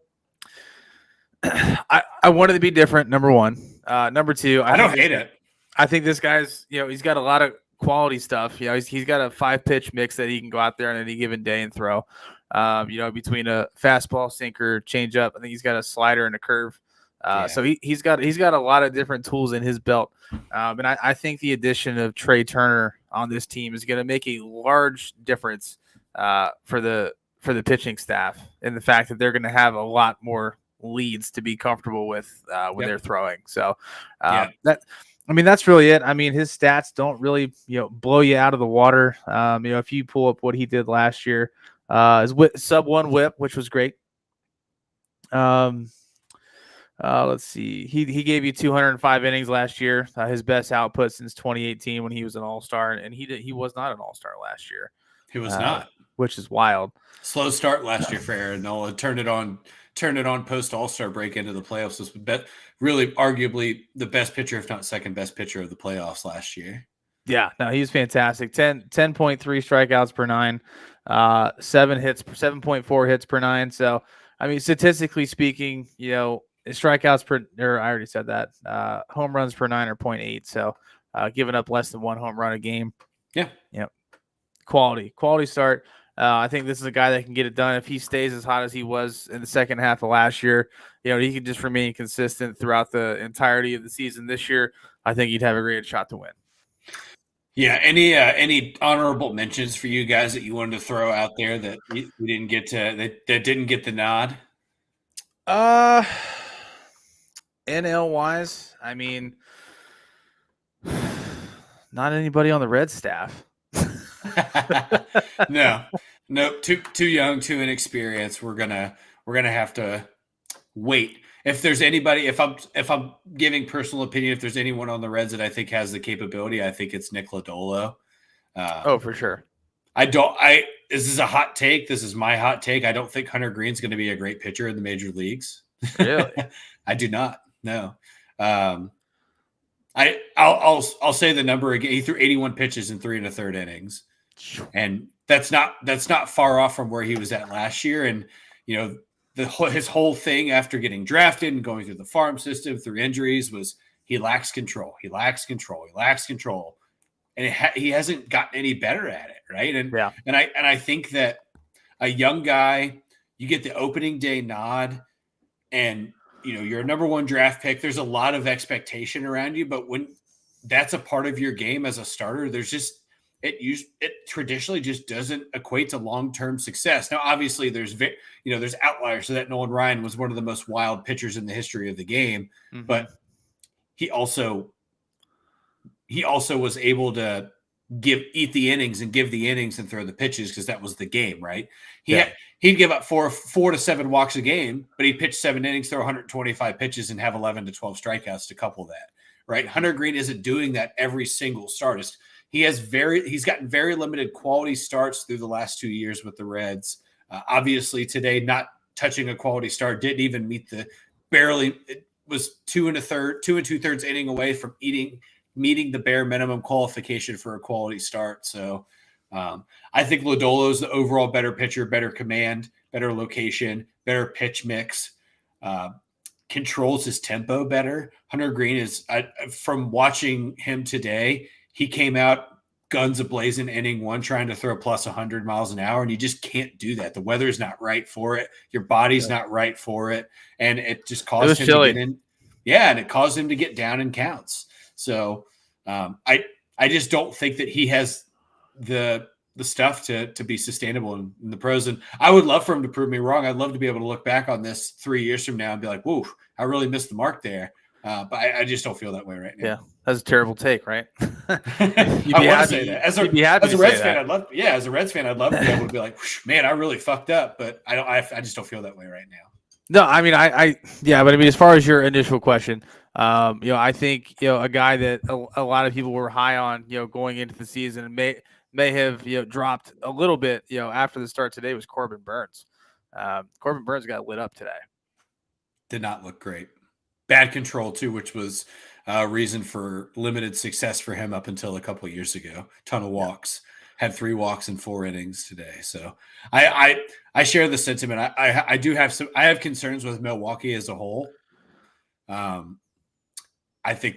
I wanted to be different, number one. Number two, I don't hate it. I think this guy's, he's got a lot of quality stuff. He's got a 5-pitch mix that he can go out there on any given day and throw. Between a fastball, sinker, changeup. I think he's got a slider and a curve. So he's got a lot of different tools in his belt. And I think the addition of Trey Turner on this team is going to make a large difference for the pitching staff, and the fact that they're going to have a lot more leads to be comfortable with when they're throwing. So that's really it. I mean, his stats don't really blow you out of the water. If you pull up what he did last year. His sub-1 whip, which was great. Let's see. He gave you 205 innings last year. His best output since 2018 when he was an all-star, and he was not an all-star last year. He was not, which is wild. Slow start last year for Aaron Nola. Turned it on post all-star break into the playoffs. Was really arguably the best pitcher, if not second best pitcher of the playoffs last year. Yeah, no, he was fantastic. 10.3 strikeouts per 9. 7.4 hits per 9. So, I mean, statistically speaking, strikeouts per, or I already said that, home runs per 9 are 0.8. So, giving up less than 1 home run a game. Yeah. Quality start. I think this is a guy that can get it done. If he stays as hot as he was in the second half of last year, he can just remain consistent throughout the entirety of the season this year. I think he'd have a great shot to win. Yeah. Any honorable mentions for you guys that you wanted to throw out there that we didn't get to that didn't get the nod? NL wise, I mean, not anybody on the Red staff. No, too young, too inexperienced. We're gonna have to wait. If there's anybody, if I'm giving personal opinion, if there's anyone on the Reds that I think has the capability, I think it's Nick Lodolo. For sure. This is a hot take. This is my hot take. I don't think Hunter Green's going to be a great pitcher in the major leagues. Really? I do not. No. I'll say the number again. He threw 81 pitches in 3 1/3 innings. And that's not far off from where he was at last year. And, you know, his whole thing after getting drafted and going through the farm system through injuries was he lacks control. He lacks control. He lacks control. And he hasn't gotten any better at it. Right. And, Yeah. and I think that a young guy, you get the opening day nod and, you know, you're a number one draft pick. There's a lot of expectation around you, but when that's a part of your game as a starter, there's just, it traditionally just doesn't equate to long-term success. Now, obviously there's outliers. So that Nolan Ryan was one of the most wild pitchers in the history of the game, but he also was able to eat the innings and give the innings and throw the pitches because that was the game, right? He'd give up four to seven walks a game, but he'd pitch 7 innings, throw 125 pitches, and have 11 to 12 strikeouts to couple that, right? Hunter Green isn't doing that every single start. He's gotten very limited quality starts through the last 2 years with the Reds. Obviously, today not touching a quality start, didn't even meet it was 2 2/3 inning away from meeting the bare minimum qualification for a quality start. So I think Lodolo's the overall better pitcher, better command, better location, better pitch mix, controls his tempo better. Hunter Green is, from watching him today, he came out guns ablazing inning 1 trying to throw plus 100 miles an hour, and you just can't do that. The weather's not right for it. Your body's not right for it, and it just caused him to get in. Yeah, and it caused him to get down in counts. So I just don't think that he has the stuff to be sustainable in the pros. And I would love for him to prove me wrong. I'd love to be able to look back on this 3 years from now and be like, whoa, I really missed the mark there. But I just don't feel that way right now. Yeah, that's a terrible take, right? I want to say that. As a Reds fan, I'd love to be able to be like, man, I really fucked up, but I just don't feel that way right now. No, I mean, but I mean, as far as your initial question, I think, a guy that a lot of people were high on, going into the season and may have, dropped a little bit, after the start today was Corbin Burns. Corbin Burns got lit up today. Did not look great. Bad control too, which was a reason for limited success for him up until a couple of years ago. Ton of walks. Had 3 walks in 4 innings today. So I share the sentiment. I have concerns with Milwaukee as a whole. I think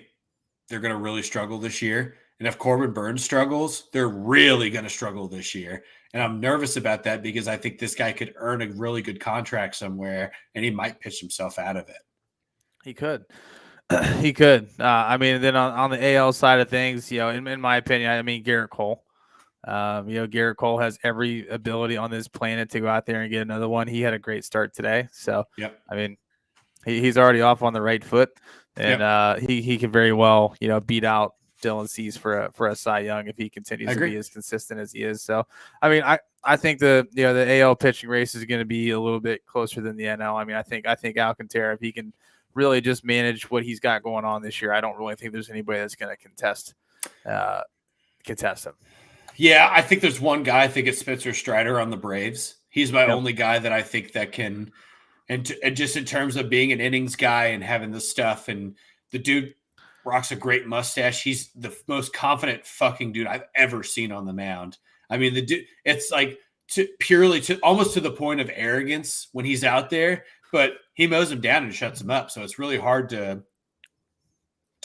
they're going to really struggle this year. And if Corbin Burns struggles, they're really going to struggle this year. And I'm nervous about that because I think this guy could earn a really good contract somewhere and he might pitch himself out of it. He could. He could. I mean, then on the AL side of things, in my opinion, I mean, Garrett Cole. Garrett Cole has every ability on this planet to go out there and get another one. He had a great start today. So, yep. I mean, he's already off on the right foot. And he could very well, beat out Dylan Cease for a Cy Young if he continues to be as consistent as he is. So, I mean, I think the AL pitching race is going to be a little bit closer than the NL. I mean, I think Alcantara, if he can really just manage what he's got going on this year, I don't really think there's anybody that's going to contest him. Yeah, I think there's one guy. I think it's Spencer Strider on the Braves. He's my only guy that I think that can, and just in terms of being an innings guy and having the stuff, and the dude rocks a great mustache. He's the most confident fucking dude I've ever seen on the mound. I mean, the dude, it's like almost to the point of arrogance when he's out there, but he mows him down and shuts him up. So it's really hard to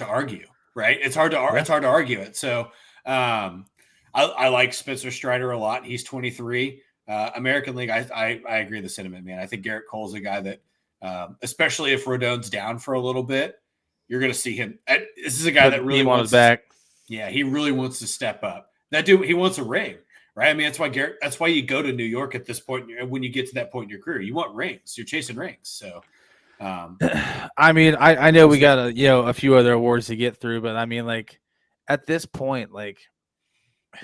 argue, right? It's hard to argue it. So I like Spencer Strider a lot. He's 23. American League, I agree with the sentiment, man. I think Garrett Cole's a guy that, especially if Rodon's down for a little bit, you're going to see him. This is a guy that really wants back. Yeah, he really wants to step up. That dude, he wants a ring, right? I mean, that's why you go to New York at this point. When you get to that point in your career, you want rings. You're chasing rings. So, I mean, I know we got a few other awards to get through, but I mean, like at this point, like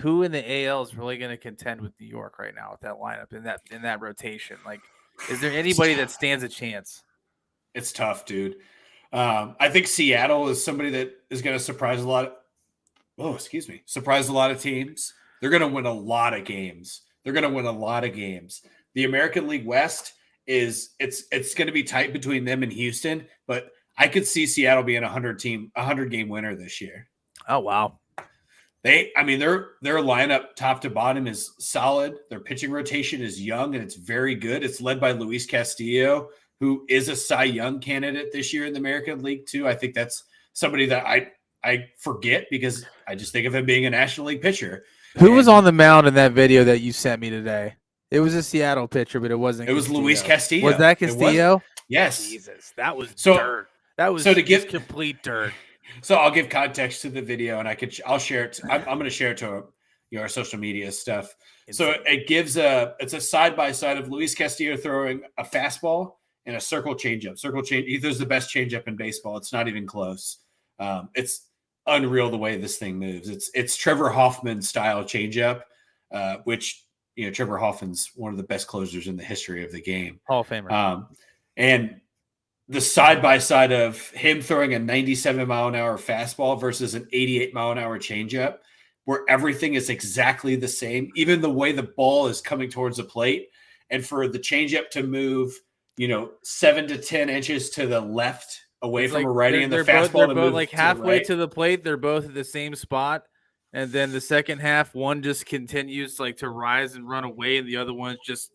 who in the AL is really going to contend with New York right now with that lineup in that rotation? Like, is there anybody that stands a chance? It's tough, dude. I think Seattle is somebody that is going to surprise a lot of teams. They're going to win a lot of games. The American League West it's going to be tight between them and Houston, but I could see Seattle being a 100-game winner this year. Oh, wow. Their lineup top to bottom is solid. Their pitching rotation is young and it's very good. It's led by Luis Castillo, who is a Cy Young candidate this year in the American League too. I think that's somebody that I forget because I just think of him being a National League pitcher. Who was on the mound in that video that you sent me today? It was a Seattle pitcher, but it wasn't. It was Castillo. Luis Castillo. Was that Castillo? Yes. Jesus, that was dirt. That was just complete dirt. So I'll give context to the video, and I'll share it. I'm going to share it to our social media stuff. So it gives it's a side by side of Luis Castillo throwing a fastball and a circle changeup. He throws the best changeup in baseball. It's not even close. It's unreal the way this thing moves. It's Trevor Hoffman style changeup, which Trevor Hoffman's one of the best closers in the history of the game. Hall of Famer. And the side-by-side of him throwing a 97-mile-an-hour fastball versus an 88-mile-an-hour changeup, where everything is exactly the same, even the way the ball is coming towards the plate. And for the changeup to move, 7 to 10 inches to the left away from a righty, and the fastball to move like halfway to the plate. They're both at the same spot. And then the second half, one just continues like to rise and run away, and the other one just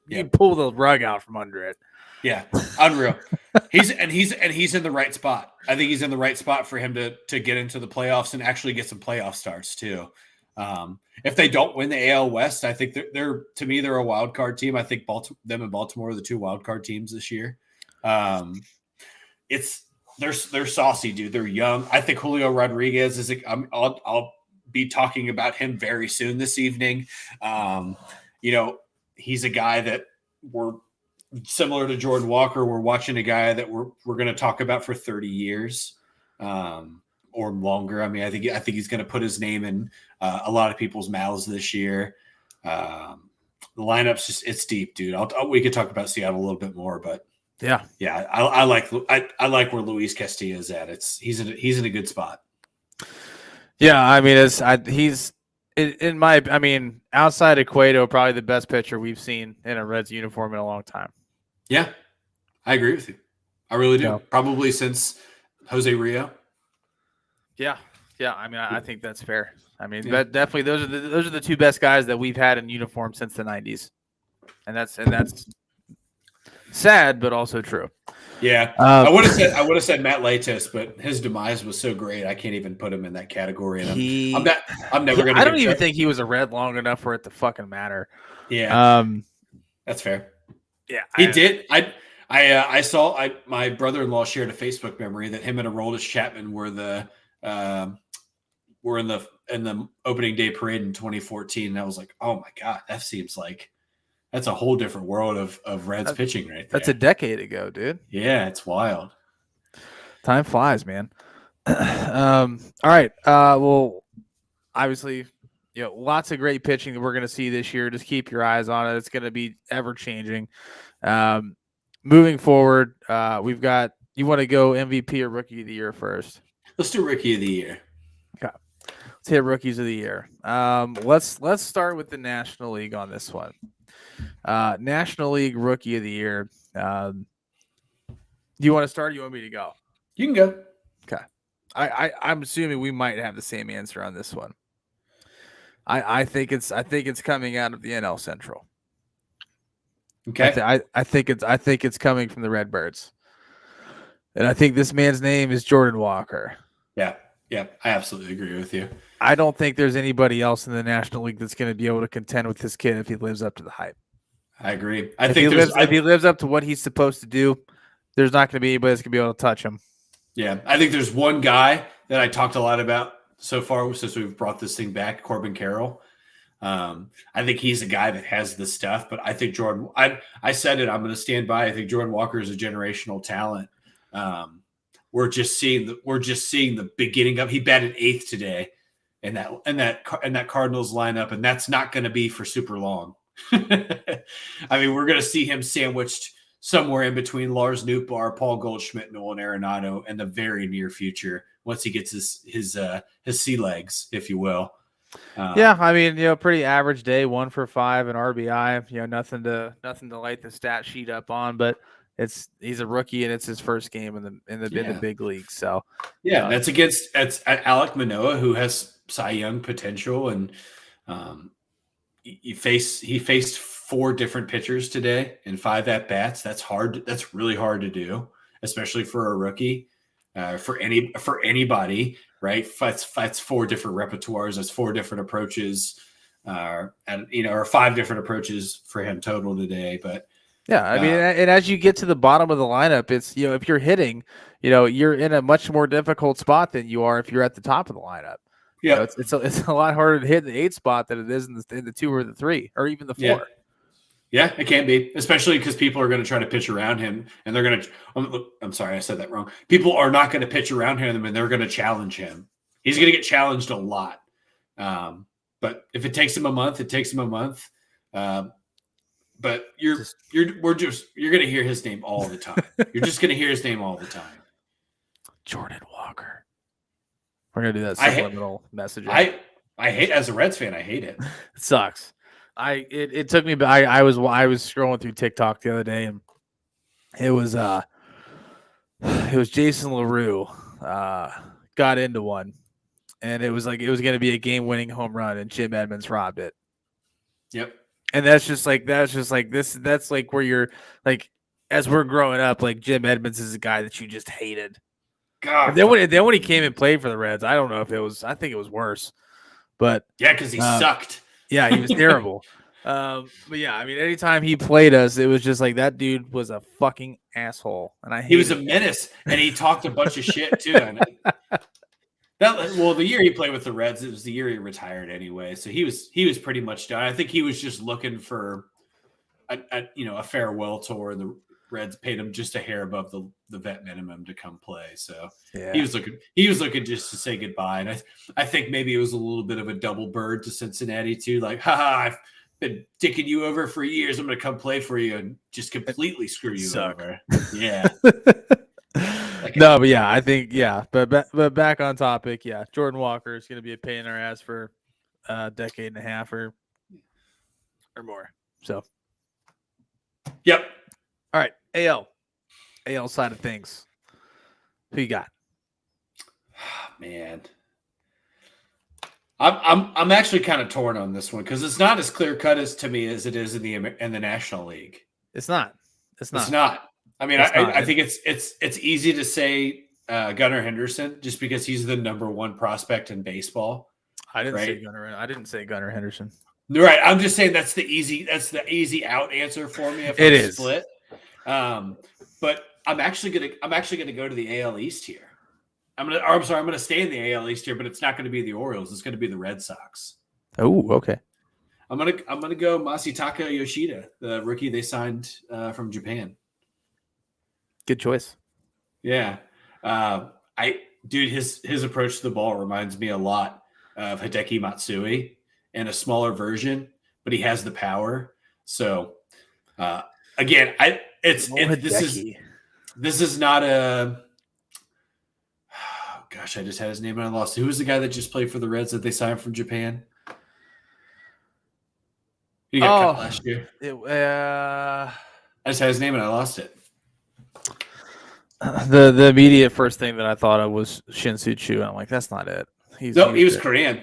you pull the rug out from under it. Yeah, unreal. He's in the right spot. I think he's in the right spot for him to get into the playoffs and actually get some playoff starts too. If they don't win the AL West, I think they're a wild card team. I think them and Baltimore are the two wild card teams this year. They're saucy, dude. They're young. I think Julio Rodriguez is. I'll be talking about him very soon this evening. He's a guy that we're similar to Jordan Walker. We're watching a guy that we're going to talk about for 30 years or longer. I mean, I think he's going to put his name in a lot of people's mouths this year. The lineup's it's deep, dude. We could talk about Seattle a little bit more, but yeah. I like where Luis Castillo is at. He's in a good spot. Yeah, I mean, he's outside of Cueto, probably the best pitcher we've seen in a Reds uniform in a long time. Yeah, I agree with you. I really do. Yeah. Probably since Jose Rio. Yeah. I mean, I think that's fair. I mean, but definitely those are the two best guys that we've had in uniform since the 90s, and that's sad, but also true. Yeah, I would have said Matt Latos, but his demise was so great I can't even put him in that category. And I'm never going to. I don't even think he was a Red long enough for it to fucking matter. Yeah, that's fair. Yeah, he did. I saw my brother-in-law shared a Facebook memory that him and Aroldis Chapman were in the opening day parade in 2014, and I was like, oh my god, that seems like. That's a whole different world of Reds pitching right there. That's a decade ago, dude. Yeah, it's wild. Time flies, man. All right. Well, obviously, lots of great pitching that we're going to see this year. Just keep your eyes on it. It's going to be ever changing. Moving forward, we've got. You want to go MVP or Rookie of the Year first? Let's do Rookie of the Year. Okay. Let's hit Rookies of the Year. Let's start with the National League on this one. National League Rookie of the Year. Do you want to start or you want me to go? You can go. Okay. I'm assuming we might have the same answer on this one. I think it's coming out of the NL Central. Okay. I think it's coming from the Redbirds. And I think this man's name is Jordan Walker. Yeah, I absolutely agree with you. I don't think there's anybody else in the National League that's going to be able to contend with this kid if he lives up to the hype. I agree. If he lives up to what he's supposed to do, there's not going to be anybody that's going to be able to touch him. Yeah, I think there's one guy that I talked a lot about so far since we've brought this thing back, Corbin Carroll. I think he's a guy that has the stuff, but I think Jordan. I said it. I'm going to stand by. I think Jordan Walker is a generational talent. We're just seeing the beginning of. He batted 8th today in that Cardinals lineup, and that's not going to be for super long. I mean, we're going to see him sandwiched somewhere in between Lars Nootbaar, Paul Goldschmidt, Nolan Arenado in the very near future once he gets his sea legs, if you will. Yeah, I mean, pretty average day, 1 for 5 and RBI. Nothing to light the stat sheet up on, but he's a rookie and it's his first game in the big league. So that's against Alek Manoah, who has Cy Young potential, and he faced 4 different pitchers today and 5 at bats. That's hard. That's really hard to do, especially for a rookie. For anybody, right? That's 4 different repertoires. That's 4 different approaches, or 5 different approaches for him total today. But yeah, I mean, and as you get to the bottom of the lineup, it's if you're hitting, you're in a much more difficult spot than you are if you're at the top of the lineup. Yeah, it's a lot harder to hit the 8 spot than it is in the 2 or the 3 or even the 4. Yeah, it can be, especially because people are going to try to pitch around him, and they're going to. I'm sorry, I said that wrong. People are not going to pitch around him, and they're going to challenge him. He's going to get challenged a lot. But if it takes him a month, it takes him a month. But you're going to hear his name all the time. You're just going to hear his name all the time. Jordan Walker. We're going to do that subliminal messaging. I hate, as a Reds fan, I hate it. It sucks. It took me back. I was scrolling through TikTok the other day, and it was Jason LaRue got into one, and it was going to be a game-winning home run, and Jim Edmonds robbed it. Yep. And that's like where you're like, as we're growing up, like Jim Edmonds is a guy that you just hated. God. And then when he came and played for the Reds, I don't know if it was. I think it was worse. But yeah, because he sucked. Yeah, he was terrible. But yeah, I mean, anytime he played us, it was just like that dude was a fucking asshole, and he was a menace, and he talked a bunch of shit too. And the year he played with the Reds, it was the year he retired anyway. So he was pretty much done. I think he was just looking for a farewell tour, and the Reds paid him just a hair above the vet minimum to come play. So yeah. he was looking just to say goodbye. And I think maybe it was a little bit of a double bird to Cincinnati too. Like, haha, I've been dicking you over for years. I'm going to come play for you and just completely screw you over. Yeah. No, but yeah, I think, yeah, but back on topic. Yeah. Jordan Walker is going to be a pain in our ass for a decade and a half or more. So. Yep. All right, AL side of things. Who you got? Man, I'm actually kind of torn on this one because it's not as clear cut as to me as it is in the National League. It's not. I mean, I think it's easy to say Gunnar Henderson just because he's the number 1 prospect in baseball. I didn't say Gunnar Henderson. Right. I'm just saying that's the easy out answer for me if it's split. But I'm actually gonna go to the AL East here. I'm gonna stay in the AL East here, but it's not gonna be the Orioles. It's gonna be the Red Sox. Oh, okay. I'm gonna go Masataka Yoshida, the rookie they signed from Japan. Good choice. Yeah. His approach to the ball reminds me a lot of Hideki Matsui in a smaller version, but he has the power. So again, this is not a. Oh gosh, I just had his name and I lost. Who was the guy that just played for the Reds that they signed from Japan? He got cut last year. I just had his name and I lost it. The immediate first thing that I thought of was Shin-Soo Choo. I'm like, that's not it. He was Korean.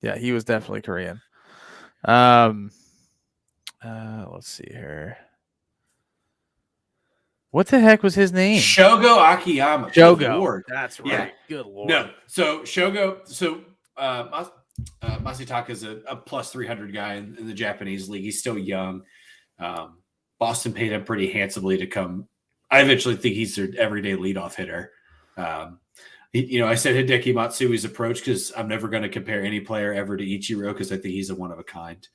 Yeah, he was definitely Korean. Let's see here. What the heck was his name? Shogo Akiyama. Shogo. That's right. Yeah. Good Lord. No. So Shogo. So Masataka is a plus 300 guy in the Japanese league. He's still young. Boston paid him pretty handsomely to come. I eventually think he's their everyday leadoff hitter. I said Hideki Matsui's approach because I'm never going to compare any player ever to Ichiro because I think he's a one of a kind.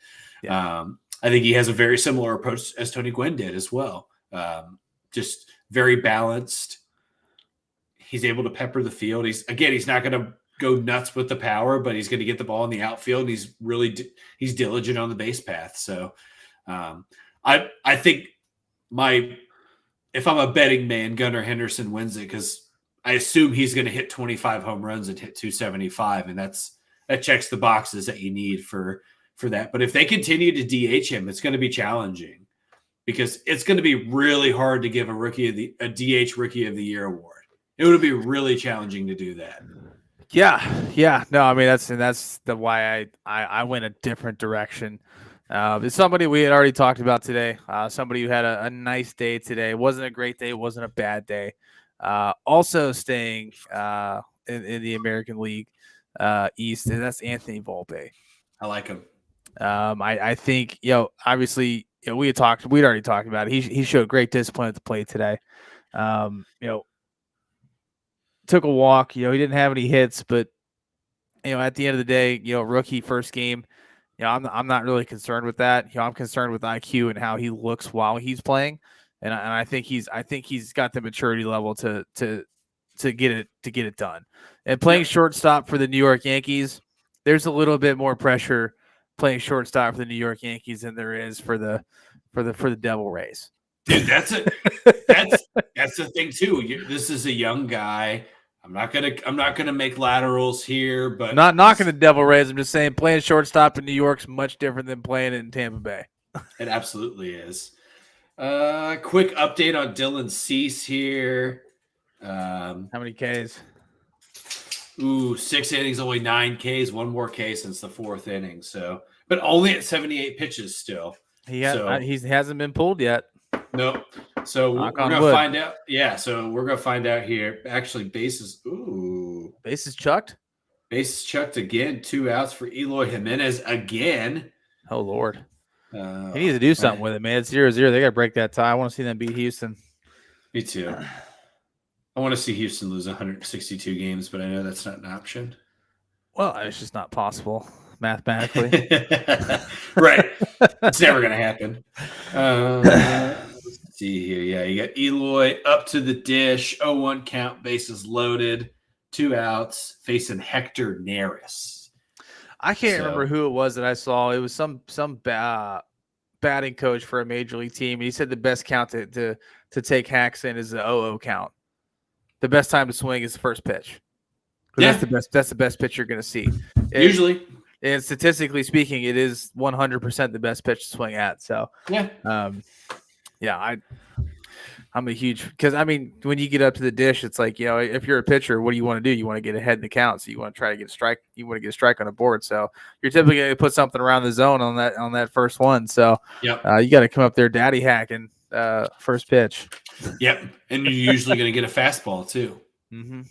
Yeah. I think he has a very similar approach as Tony Gwynn did as well. Just very balanced. He's able to pepper the field. He's not going to go nuts with the power, but he's going to get the ball in the outfield. And he's really he's diligent on the base path. So I think if I'm a betting man, Gunnar Henderson wins it because I assume he's going to hit 25 home runs and hit 275, and that checks the boxes that you need for that. But if they continue to DH him, it's going to be challenging. because it's going to be really hard to give a DH Rookie of the Year award. It would be really challenging to do that. Yeah. No, I mean that's the why I went a different direction. It's somebody we had already talked about today. Somebody who had a nice day today. It wasn't a great day. It wasn't a bad day. Also staying in the American League East, and that's Anthony Volpe. I like him. I think obviously we'd already talked about it. He showed great discipline at the plate today. Took a walk. He didn't have any hits, but at the end of the day, rookie first game. I'm not really concerned with that. I'm concerned with IQ and how he looks while he's playing, and I think he's got the maturity level to get it done. And playing shortstop for the New York Yankees, there's a little bit more pressure playing shortstop for the New York Yankees than there is for the Devil Rays. Dude, that's the thing too. This is a young guy. I'm not gonna make laterals here, but I'm not knocking the Devil Rays. I'm just saying playing shortstop in New York's much different than playing it in Tampa Bay. It absolutely is. Quick update on Dylan Cease here. How many Ks? 6 innings, only 9 Ks, one more K since the 4th inning. So, but only at 78 pitches still. He hasn't been pulled yet. No. So we're gonna find out. Yeah. So we're gonna find out here. Actually, bases chucked. Bases chucked again. 2 outs for Eloy Jimenez again. Oh Lord. He needs to do something with it, man. It's 0-0. They got to break that tie. I want to see them beat Houston. Me too. I want to see Houston lose 162 games, but I know that's not an option. Well, it's just not possible mathematically. Right. It's never going to happen. Let's see here. Yeah, you got Eloy up to the dish. 0-1 count, bases loaded. 2 outs, facing Hector Neris. I can't remember who it was that I saw. It was some batting coach for a major league team. He said the best count to take hacks in is the 0-0 count. The best time to swing is the first pitch. Yeah. That's the best pitch you're going to see. Usually. And statistically speaking, it is 100% the best pitch to swing at. So, I'm a huge, because I mean, when you get up to the dish, it's like, if you're a pitcher, what do you want to do? You want to get ahead in the count. So you want to try to get a strike. You want to get a strike on the board. So you're typically going to put something around the zone on that first one. So you got to come up there, daddy hacking first pitch. Yep. And you're usually going to get a fastball too. Mm-hmm.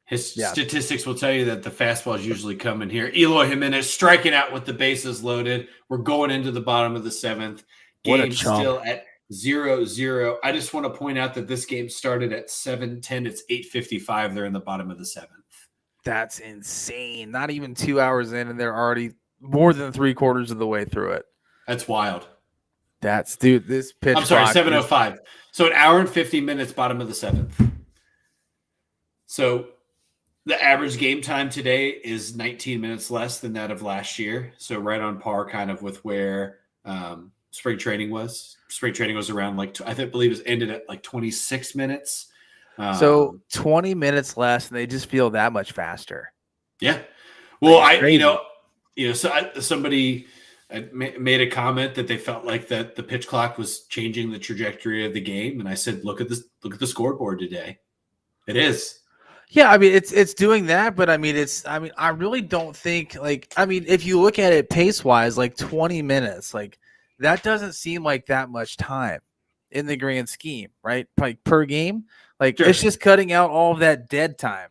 His statistics will tell you that the fastball is usually coming here. Eloy Jimenez striking out with the bases loaded. We're going into the bottom of the 7th. Game still at 0-0. I just want to point out that this game started at 7:10. It's 8:55. They're in the bottom of the 7th. That's insane. Not even 2 hours in, and they're already more than 3/4 of the way through it. That's wild. This pitch. I'm sorry, 7:05. So an hour and 50 minutes, bottom of the 7th. So the average game time today is 19 minutes less than that of last year. So right on par kind of with where spring training was. Spring training was around I believe it was ended at 26 minutes. So 20 minutes less, and they just feel that much faster. Yeah. Well, somebody made a comment that they felt like that the pitch clock was changing the trajectory of the game, and I said, look at the scoreboard today. It is. Yeah, I mean it's doing that, but I really don't think if you look at it pace wise, 20 minutes, that doesn't seem like that much time in the grand scheme, right? Per game, sure. It's just cutting out all of that dead time.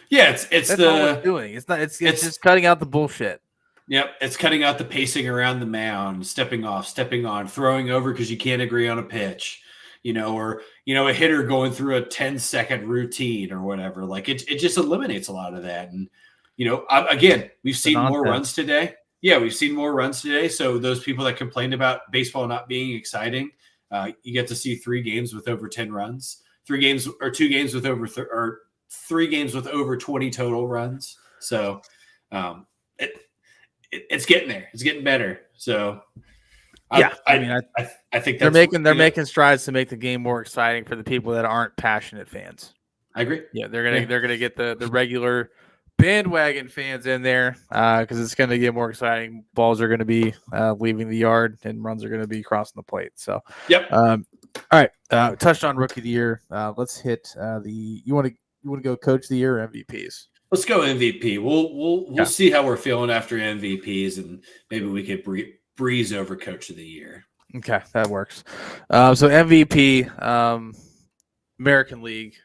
Yeah, that's all it's doing. It's just cutting out the bullshit. Yep, it's cutting out the pacing around the mound, stepping off, stepping on, throwing over because you can't agree on a pitch, or a hitter going through a 10-second routine or whatever. It just eliminates a lot of that. And again, we've seen more runs today. Yeah, we've seen more runs today. So those people that complained about baseball not being exciting, you get to see 3 games with over 10 runs, 2 games with over 3 games with over 20 total runs. So it's getting there. It's getting better. So I think they're making strides to make the game more exciting for the people that aren't passionate fans. I agree. Yeah, they're gonna get the regular bandwagon fans in there because it's going to get more exciting. Balls are going to be leaving the yard and runs are going to be crossing the plate. So, Yep. all right. Touched on rookie of the year. Let's hit you want to go coach of the year or MVPs? Let's go MVP. We'll Yeah. see how we're feeling after MVPs, and maybe we could breeze over coach of the year. Okay, that works. So MVP, American League.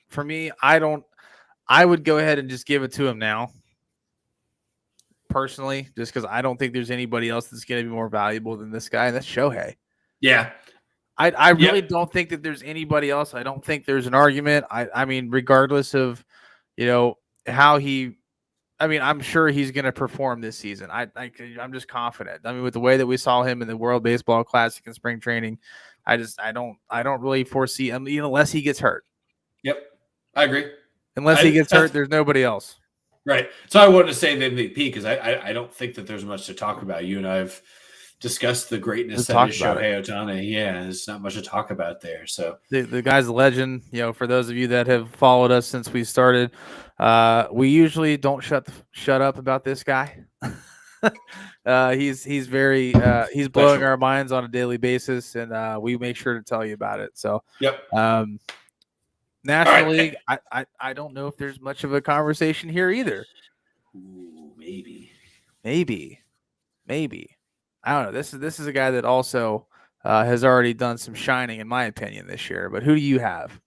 For me, I would go ahead and just give it to him now. Personally, just because I don't think there's anybody else that's going to be more valuable than this guy, and that's Shohei. Yeah. I really don't think that there's anybody else. I don't think there's an argument. I mean, regardless of, how I'm sure he's going to perform this season. I'm just confident. I mean, with the way that we saw him in the World Baseball Classic and spring training, I don't really foresee him unless he gets hurt. Yep. I agree. Unless he gets hurt, there's nobody else. Right. So I wanted to say the MVP because I don't think that there's much to talk about. You and I have discussed the greatness that is Shohei Ohtani. Yeah, there's not much to talk about there. So the guy's a legend. For those of you that have followed us since we started, we usually don't shut up about this guy. He's blowing our minds on a daily basis, and we make sure to tell you about it. So yep. National League, I don't know if there's much of a conversation here either. Ooh, maybe. I don't know. This is a guy that also has already done some shining, in my opinion, this year. But who do you have?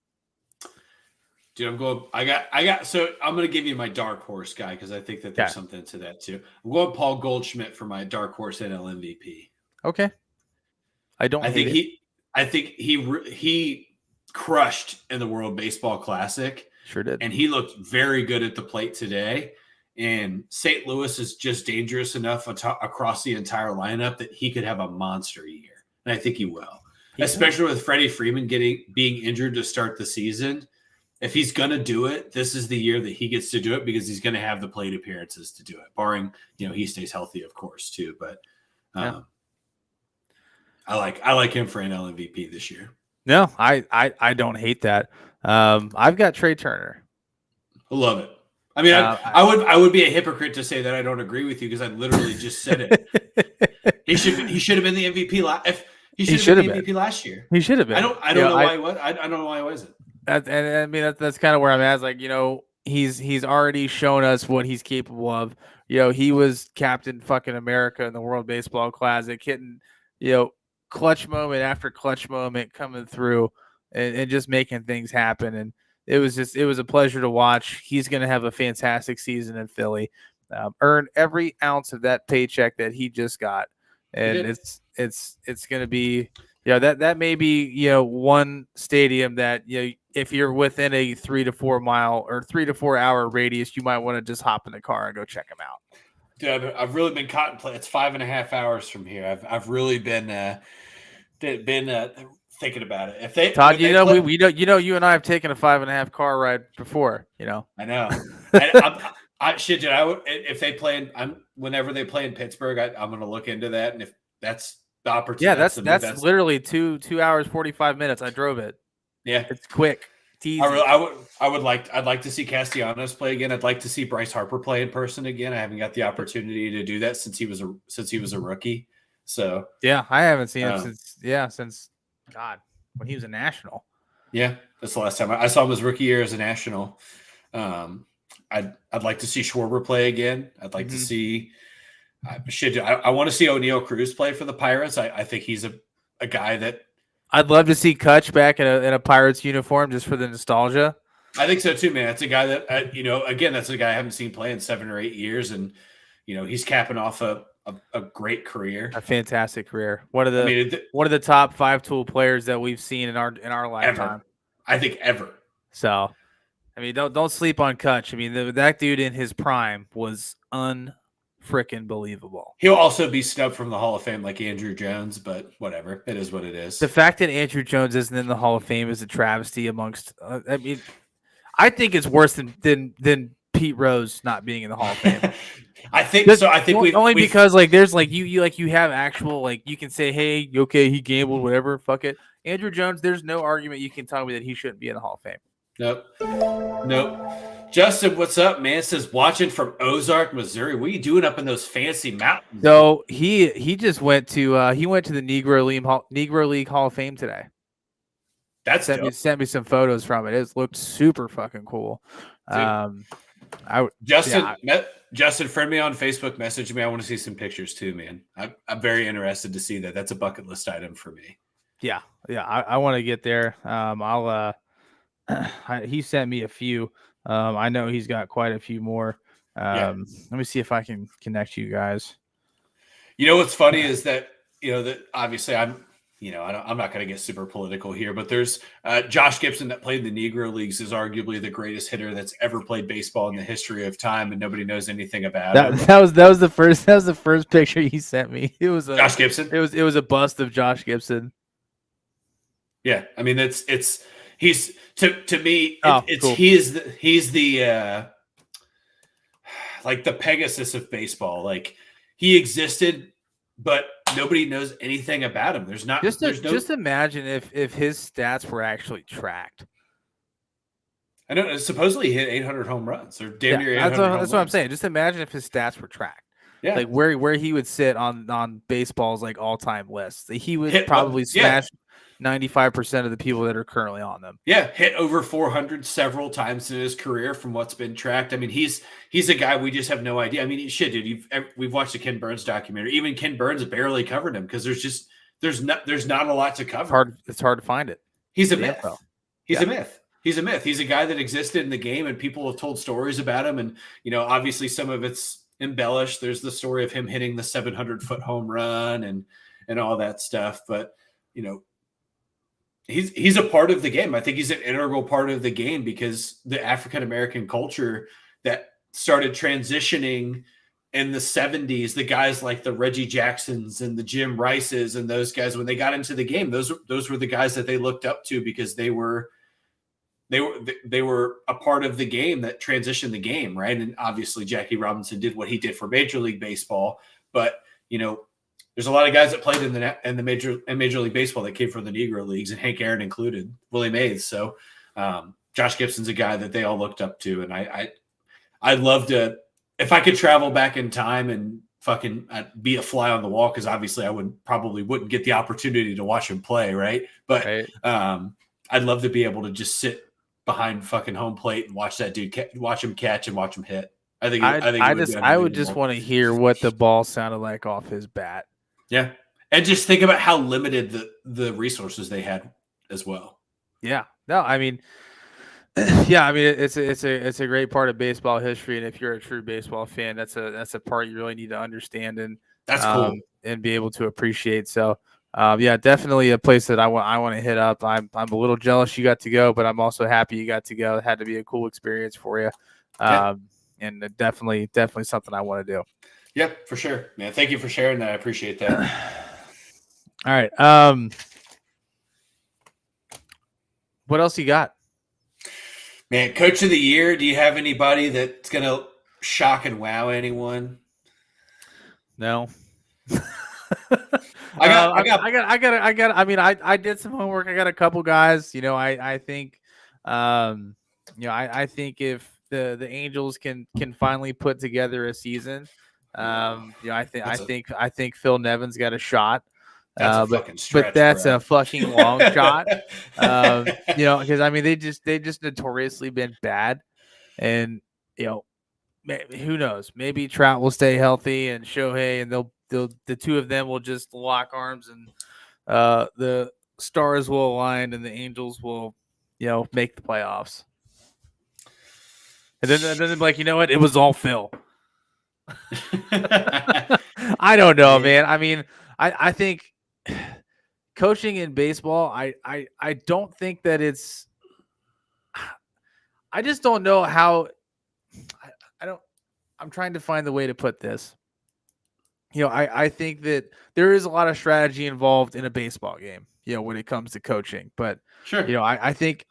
Dude, I'm going. I got. So I'm going to give you my dark horse guy because I think that there's something to that too. I'm going Paul Goldschmidt for my dark horse NL MVP. Okay. I think he crushed in the World Baseball Classic. Sure did. And he looked very good at the plate today. And St. Louis is just dangerous enough across the entire lineup that he could have a monster year. And I think he will. Especially with Freddie Freeman being injured to start the season. If he's going to do it, this is the year that he gets to do it because he's going to have the plate appearances to do it, barring, he stays healthy, of course, too. But I like him for NL MVP this year. No, I don't hate that. I've got Trey Turner. I love it. I mean, I would be a hypocrite to say that I don't agree with you because I literally just said it. He should have been the MVP last year. He should have been. I don't know why he was. I don't know why he wasn't. That's kind of where I'm at. It's like, he's already shown us what he's capable of. He was Captain fucking America in the World Baseball Classic, hitting clutch moment after clutch moment coming through and just making things happen. And it was a pleasure to watch. He's going to have a fantastic season in Philly, earn every ounce of that paycheck that he just got. And it's going to be, that may be, one stadium that, if you're within a 3 to 4 mile or 3 to 4 hour radius, you might want to just hop in the car and go check him out. Dude, I've really been contemplating. It's 5.5 hours from here. I've really been thinking about it. If they, Todd, you and I have taken a 5.5 car ride before. I know. Shit, dude. If they play whenever they play in Pittsburgh, I'm going to look into that. And if that's the opportunity, that's literally 2 hours 45 minutes. I drove it. Yeah, it's quick. It's easy. I'd like to see Castellanos play again. I'd like to see Bryce Harper play in person again. I haven't got the opportunity to do that since he was a rookie. So yeah, I haven't seen him since God, when he was a national. Yeah, that's the last time I saw him his rookie year as a national. I'd like to see Schwarber play again. I'd like to see. I want to see O'Neal Cruz play for the Pirates. I think he's a guy that. I'd love to see Kutch back in a Pirates uniform just for the nostalgia. I think so too, man. That's a guy that again, that's a guy I haven't seen play in 7 or 8 years, and he's capping off a great career, a fantastic career. One of the top 5 tool players that we've seen in our lifetime. Ever. I think ever. So, I mean, don't sleep on Kutch. I mean, that dude in his prime was freaking believable. He'll also be snubbed from the Hall of Fame like Andrew Jones, but whatever. It is what it is. The fact that Andrew Jones isn't in the Hall of Fame is a travesty amongst. I think it's worse than Pete Rose not being in the Hall of Fame. I think so. I think because there's you have actual you can say, hey, okay, he gambled, whatever, fuck it. Andrew Jones, there's no argument you can tell me that he shouldn't be in the Hall of Fame. Nope. Justin, what's up, man? It says watching from Ozark, Missouri. What are you doing up in those fancy mountains? So he just went to the Negro League Hall of Fame today. That's Sent me some photos from it. It looked super fucking cool. Dude. Justin, friend me on Facebook, message me. I want to see some pictures too, man. I'm very interested to see that. That's a bucket list item for me. Yeah. I want to get there. He sent me a few. I know he's got quite a few more. Let me see if I can connect you guys. You know what's funny is that that obviously I'm not going to get super political here, but there's Josh Gibson that played in the Negro Leagues is arguably the greatest hitter that's ever played baseball in the history of time, and nobody knows anything about him. That was the first picture he sent me. It was Josh Gibson. It was a bust of Josh Gibson. Yeah, I mean he's to me cool. he's the like the Pegasus of baseball. Like he existed, but nobody knows anything about him. Just imagine if his stats were actually tracked. I know supposedly he hit 800 home runs or damn near 800 that's what I'm saying. Just imagine if his stats were tracked. Yeah, like where he would sit on baseball's like all-time lists. He would probably smash 95% of the people that are currently on them. Yeah, hit over 400 several times in his career from what's been tracked. I mean, he's a guy we just have no idea. I mean, shit, dude, we've watched the Ken Burns documentary. Even Ken Burns barely covered him because there's not a lot to cover. It's hard to find it. He's a myth. He's a myth. He's a myth. He's a guy that existed in the game, and people have told stories about him. And obviously, some of it's embellished. There's the story of him hitting the 700-foot home run and all that stuff. But he's a part of the game. I think he's an integral part of the game because the African-American culture that started transitioning in the 70s, the guys like the Reggie Jacksons and the Jim Rices and those guys, when they got into the game, those were the guys that they looked up to because they were a part of the game that transitioned the game, right? And obviously Jackie Robinson did what he did for Major League Baseball, but there's a lot of guys that played in Major League Baseball that came from the Negro Leagues, and Hank Aaron included, Willie Mays. So Josh Gibson's a guy that they all looked up to, and I'd love to, if I could travel back in time and fucking be a fly on the wall, because obviously I wouldn't get the opportunity to watch him play, right? But I'd love to be able to just sit behind fucking home plate and watch that dude watch him catch and watch him hit. I would just want to hear what the ball sounded like off his bat. Yeah. And just think about how limited the resources they had as well. Yeah. No, I mean, it's a great part of baseball history. And if you're a true baseball fan, that's a part you really need to understand and that's cool and be able to appreciate. So definitely a place that I want to hit up. I'm a little jealous you got to go, but I'm also happy you got to go. It had to be a cool experience for you. And definitely something I want to do. Yep, for sure, man. Thank you for sharing that. I appreciate that. All right. What else you got? Man, Coach of the Year, do you have anybody that's going to shock and wow anyone? No. I did some homework. I got a couple guys, I think I think if the Angels can finally put together a season, I think Phil Nevin's got a shot. That's a fucking stretch, but that's a fucking long shot. Because they just notoriously been bad, and who knows? Maybe Trout will stay healthy and Shohei, and the two of them will just lock arms, and the stars will align, and the Angels will make the playoffs. And then they're like, you know what? It was all Phil. I don't know, man. I mean, I think coaching in baseball, I don't think that it's. I just don't know how. I'm trying to find the way to put this. I think that there is a lot of strategy involved in a baseball game, when it comes to coaching. But sure, I think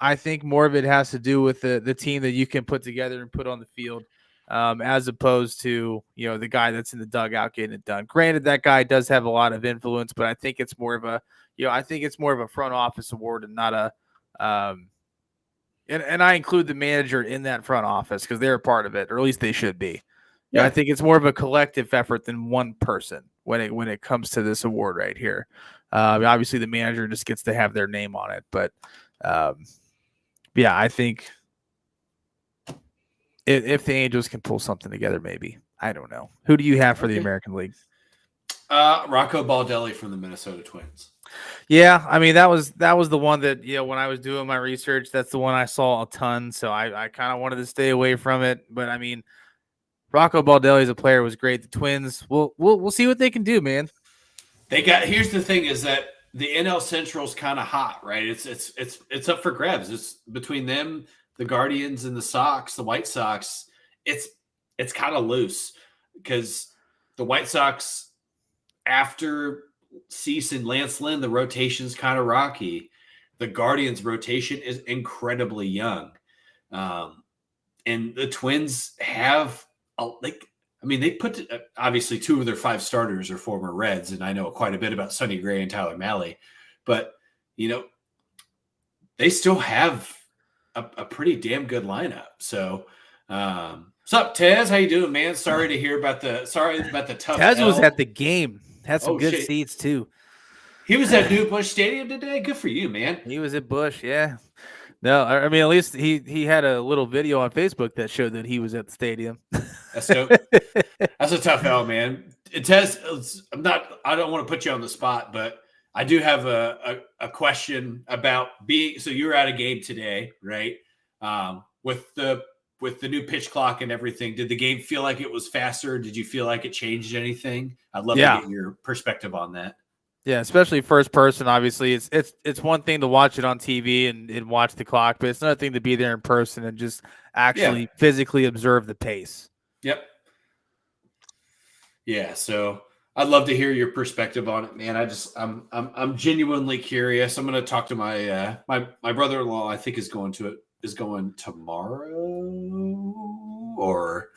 more of it has to do with the team that you can put together and put on the field, as opposed to the guy that's in the dugout getting it done. Granted, that guy does have a lot of influence, but I think it's more of a front office award and not a and I include the manager in that front office because they're a part of it, or at least they should be. Yeah. I think it's more of a collective effort than one person when it comes to this award right here. Obviously, the manager just gets to have their name on it, but yeah, I think if the Angels can pull something together, maybe. I don't know. Who do you have for the American League? Rocco Baldelli from the Minnesota Twins. Yeah, I mean that was the one that when I was doing my research, that's the one I saw a ton. So I kind of wanted to stay away from it, but I mean, Rocco Baldelli as a player was great. The Twins, we'll see what they can do, man. Here's the thing is that the NL Central's kind of hot, right? It's up for grabs. It's between them, the Guardians, and the White Sox. It's kind of loose because the White Sox, after Cease and Lance Lynn, the rotation's kind of rocky. The Guardians' rotation is incredibly young, and the Twins have they put obviously 2 of their 5 starters are former Reds, and I know quite a bit about Sonny Gray and Tyler Mahle, but they still have a pretty damn good lineup. So, what's up, Tez? How you doing, man? Sorry to hear about the tough. Tez was at the game, had some good shit. seats too. He was at New Busch Stadium today. Good for you, man. He was at Busch, yeah. No, I mean, at least he had a little video on Facebook that showed that he was at the stadium. That's dope. That's a tough L, man. Tez, I don't want to put you on the spot, but I do have a question about so you were at a game today, right? With the new pitch clock and everything, did the game feel like it was faster? Did you feel like it changed anything? I'd love to get your perspective on that. Yeah, especially first person. Obviously, it's one thing to watch it on TV and watch the clock, but it's another thing to be there in person and just actually physically observe the pace. Yep. Yeah, so I'd love to hear your perspective on it, man. I'm genuinely curious. I'm going to talk to my my brother-in-law. I think is going tomorrow, or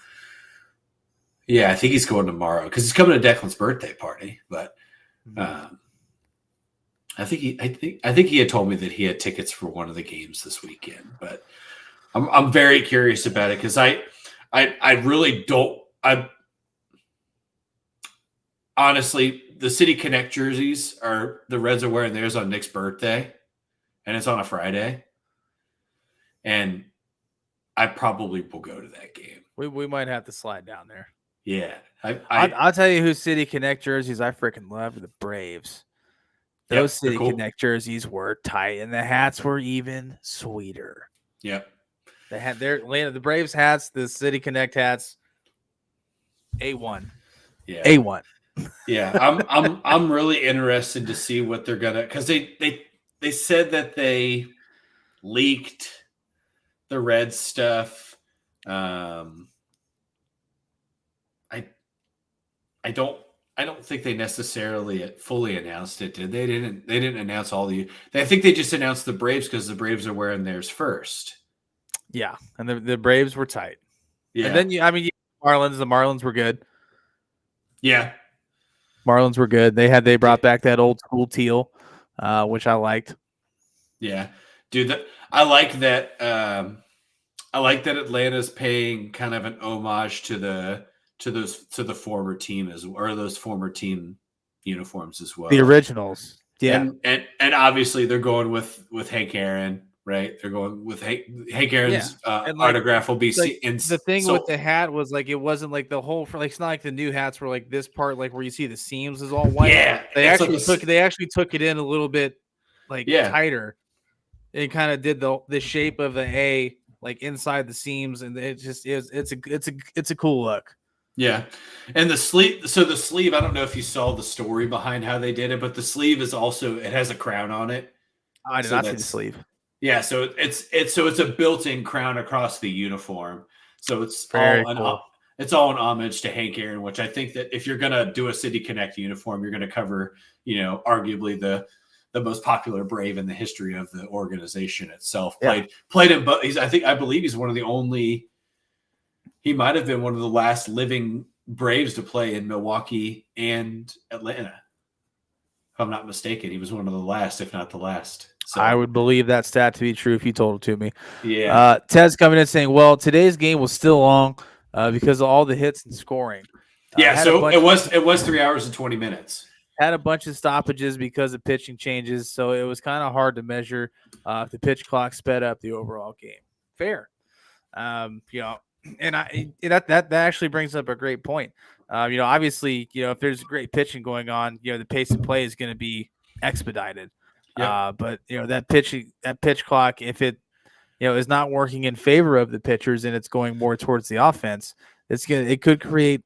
I think he's going tomorrow because he's coming to Declan's birthday party, but. I think he had told me that he had tickets for one of the games this weekend, but I'm very curious about it because I really don't. Honestly, the City Connect jerseys the Reds are wearing theirs on Nick's birthday, and it's on a Friday, and I probably will go to that game. We might have to slide down there. Yeah. I'll tell you who City Connect jerseys I freaking love, the Braves. Those City Connect jerseys were tight, and the hats were even sweeter. Yep. They had the Braves hats, the City Connect hats, A1. Yeah. A1. Yeah. I'm really interested to see what they're gonna, because they said that they leaked the Red stuff. I don't think they necessarily fully announced it, did they? They didn't announce all the. I think they just announced the Braves because the Braves are wearing theirs first. Yeah, and the Braves were tight. Yeah, and then Marlins. The Marlins were good. Yeah, Marlins were good. They brought back that old school teal, which I liked. Yeah, dude, I like that. I like that Atlanta's paying kind of an homage to the former team or those former team uniforms as well. The originals. Yeah. And obviously they're going with Hank Aaron, right? They're going with Hank Aaron's autograph will be the thing with the hat was it wasn't like the whole it's not like the new hats were like this part where you see the seams is all white. Yeah. They actually took it in a little bit tighter. It kind of did the shape of the A inside the seams, and it just is it's a cool look. Yeah. And the sleeve, I don't know if you saw the story behind how they did it, but the sleeve is also, it has a crown on it. I did not see the sleeve. Yeah, so it's a built-in crown across the uniform. So it's it's all an homage to Hank Aaron, which I think that if you're gonna do a City Connect uniform, you're gonna cover, arguably the most popular Brave in the history of the organization itself. Yeah. Played in, but I believe he's one of the only. He might have been one of the last living Braves to play in Milwaukee and Atlanta. If I'm not mistaken, he was one of the last, if not the last. So I would believe that stat to be true if you told it to me. yeah, Ted's coming in saying, well, today's game was still long because of all the hits and scoring. yeah. Had a So bunch it was 3 hours and 20 minutes. had a bunch of stoppages because of pitching changes, so it was kind of hard to measure if the pitch clock sped up the overall game. Fair. And that actually brings up a great point. Obviously, if there's great pitching going on, the pace of play is going to be expedited. Yep. But that pitch clock, if it is not working in favor of the pitchers and it's going more towards the offense, it could create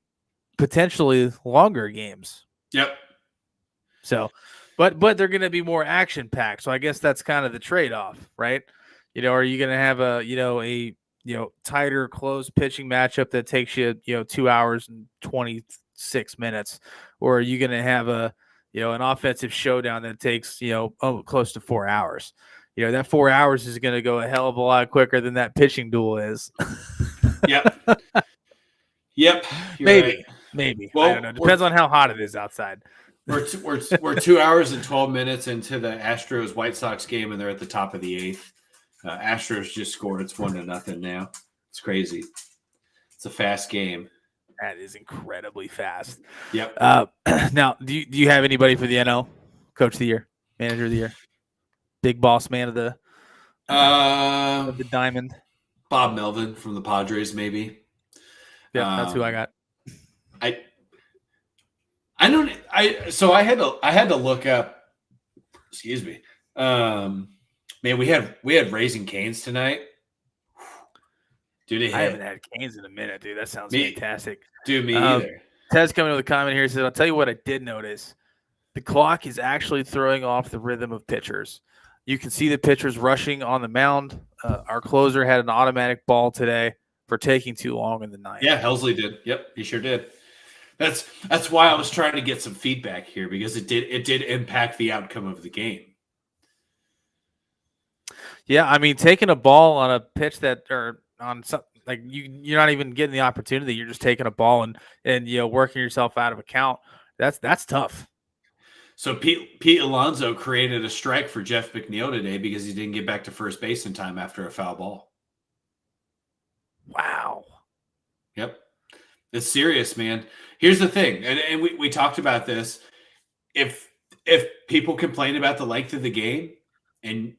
potentially longer games. Yep. So, but they're going to be more action packed. So I guess that's kind of the trade off, right? Are you going to have a tighter, close pitching matchup that takes you 2 hours and 26 minutes, or are you going to have an offensive showdown that takes close to 4 hours? That 4 hours is going to go a hell of a lot quicker than that pitching duel is. Yep. Yep. Maybe. Well, I don't know. Depends on how hot it is outside. We're 2 hours and 12 minutes into the Astros White Sox game, and they're at the top of the eighth. Astros just scored. It's 1-0 now. It's crazy. It's a fast game. That is incredibly fast. Yep. Now, do you have anybody for the NL Coach of the Year, Manager of the Year, big boss man of the diamond? Bob Melvin from the Padres, maybe. Yeah, that's who I got. I had to look up. Excuse me. Man, we had Raising Cane's tonight. Dude, I haven't had Cane's in a minute, dude. That sounds fantastic. Dude, me either. Ted's coming with a comment here. He says, I'll tell you what I did notice. The clock is actually throwing off the rhythm of pitchers. You can see the pitchers rushing on the mound. Our closer had an automatic ball today for taking too long in the ninth. Yeah, Helsley did. Yep, he sure did. That's why I was trying to get some feedback here, because it did impact the outcome of the game. Yeah, I mean, taking a ball on a pitch or on something like you're not even getting the opportunity. You're just taking a ball and working yourself out of a count. That's tough. So Pete Alonso created a strike for Jeff McNeil today because he didn't get back to first base in time after a foul ball. Wow. Yep. It's serious, man. Here's the thing, and we talked about this. If people complain about the length of the game, and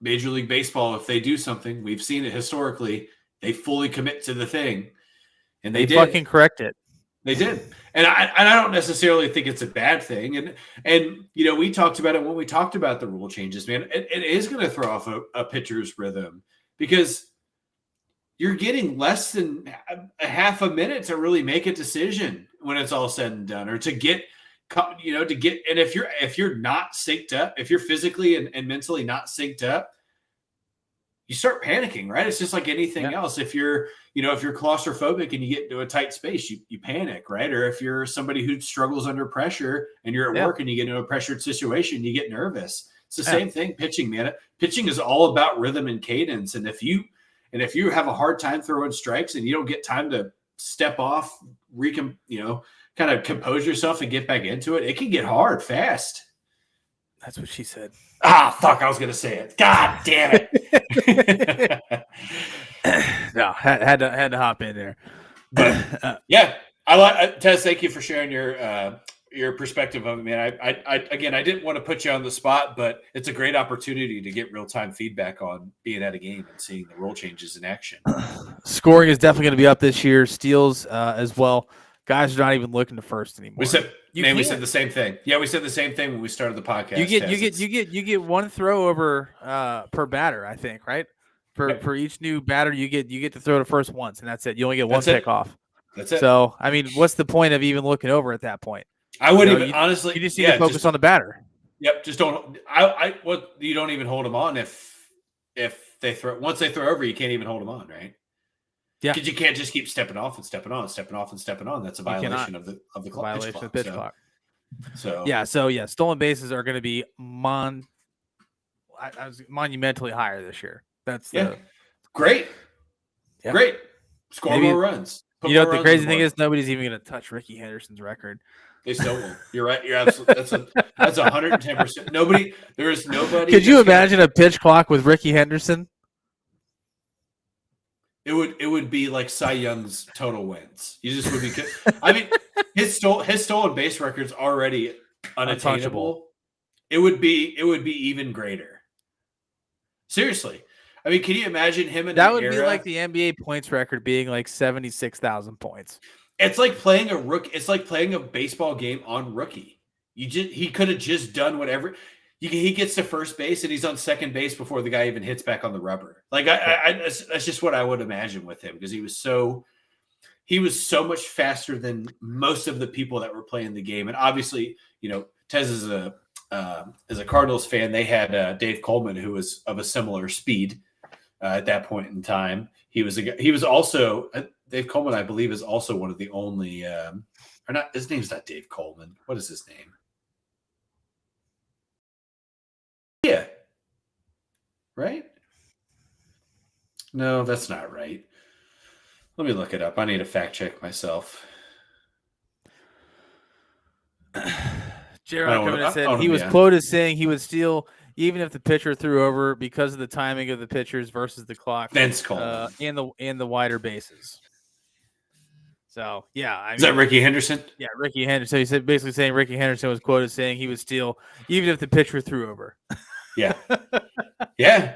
Major League Baseball, if they do something, we've seen it historically, they fully commit to the thing, and they did. Fucking correct it. They did, and I don't necessarily think it's a bad thing. And we talked about it when we talked about the rule changes, man. It is going to throw off a pitcher's rhythm, because you're getting less than a half a minute to really make a decision when it's all said and done, or to get. And if you're not synced up, if you're physically and mentally not synced up, you start panicking, right? It's just like anything else. If you're claustrophobic and you get into a tight space, you panic, right? Or if you're somebody who struggles under pressure and you're at work and you get into a pressured situation, you get nervous. It's the same thing pitching, man. Pitching is all about rhythm and cadence. And if you have a hard time throwing strikes and you don't get time to step off, kind of compose yourself and get back into it, it can get hard fast. That's what she said. Ah, fuck, I was going to say it. God damn it. No, had to hop in there. But yeah, I like Tess, thank you for sharing your perspective of it, man. I didn't want to put you on the spot, but it's a great opportunity to get real-time feedback on being at a game and seeing the rule changes in action. Scoring is definitely going to be up this year. Steals as well. Guys are not even looking to first anymore. We said the same thing. Yeah, we said the same thing when we started the podcast. You get one throw over per batter, I think, right? For each new batter, you get to throw to first once, and that's it. You only get one pick off. That's it. So, I mean, what's the point of even looking over at that point? I wouldn't honestly. You just need to focus on the batter. Yep, just don't. You don't even hold them on if they throw. Once they throw over, you can't even hold them on, right? Yeah, because you can't just keep stepping off and stepping on, stepping off and stepping on. That's a violation of the clock. Violation of the pitch clock. So stolen bases are going to be monumentally higher this year. That's great. Yeah. Great. Score more runs. Put You know more what the runs on crazy thing board. is? Nobody's even going to touch Ricky Henderson's record. They still will. You're right. You're absolutely. That's 110%. Nobody. There is nobody. Could you that's gonna- imagine a pitch clock with Ricky Henderson? It would be like Cy Young's total wins. You just would be. I mean, his stolen base record's already unattainable. It would be even greater. Seriously, I mean, can you imagine him in That an would be era? like the NBA points record being like 76,000 points. It's like playing a rook. It's like playing a baseball game on rookie. He could have just done whatever. He gets to first base and he's on second base before the guy even hits back on the rubber. Like that's just what I would imagine with him, because he was so much faster than most of the people that were playing the game. And obviously, Tez is a Cardinals fan. They had Dave Coleman, who was of a similar speed at that point in time. He was also Dave Coleman, I believe, is also one of the only or not. His name's not Dave Coleman. What is his name? Yeah. Right? No, that's not right. Let me look it up. I need to fact check myself. Jared coming and said he was quoted as saying he would steal even if the pitcher threw over because of the timing of the pitchers versus the clock. Vince Coleman. And the wider bases. So yeah, is that Ricky Henderson? Yeah, Ricky Henderson. So he said basically saying Ricky Henderson was quoted saying he would steal even if the pitcher threw over. Yeah. Yeah.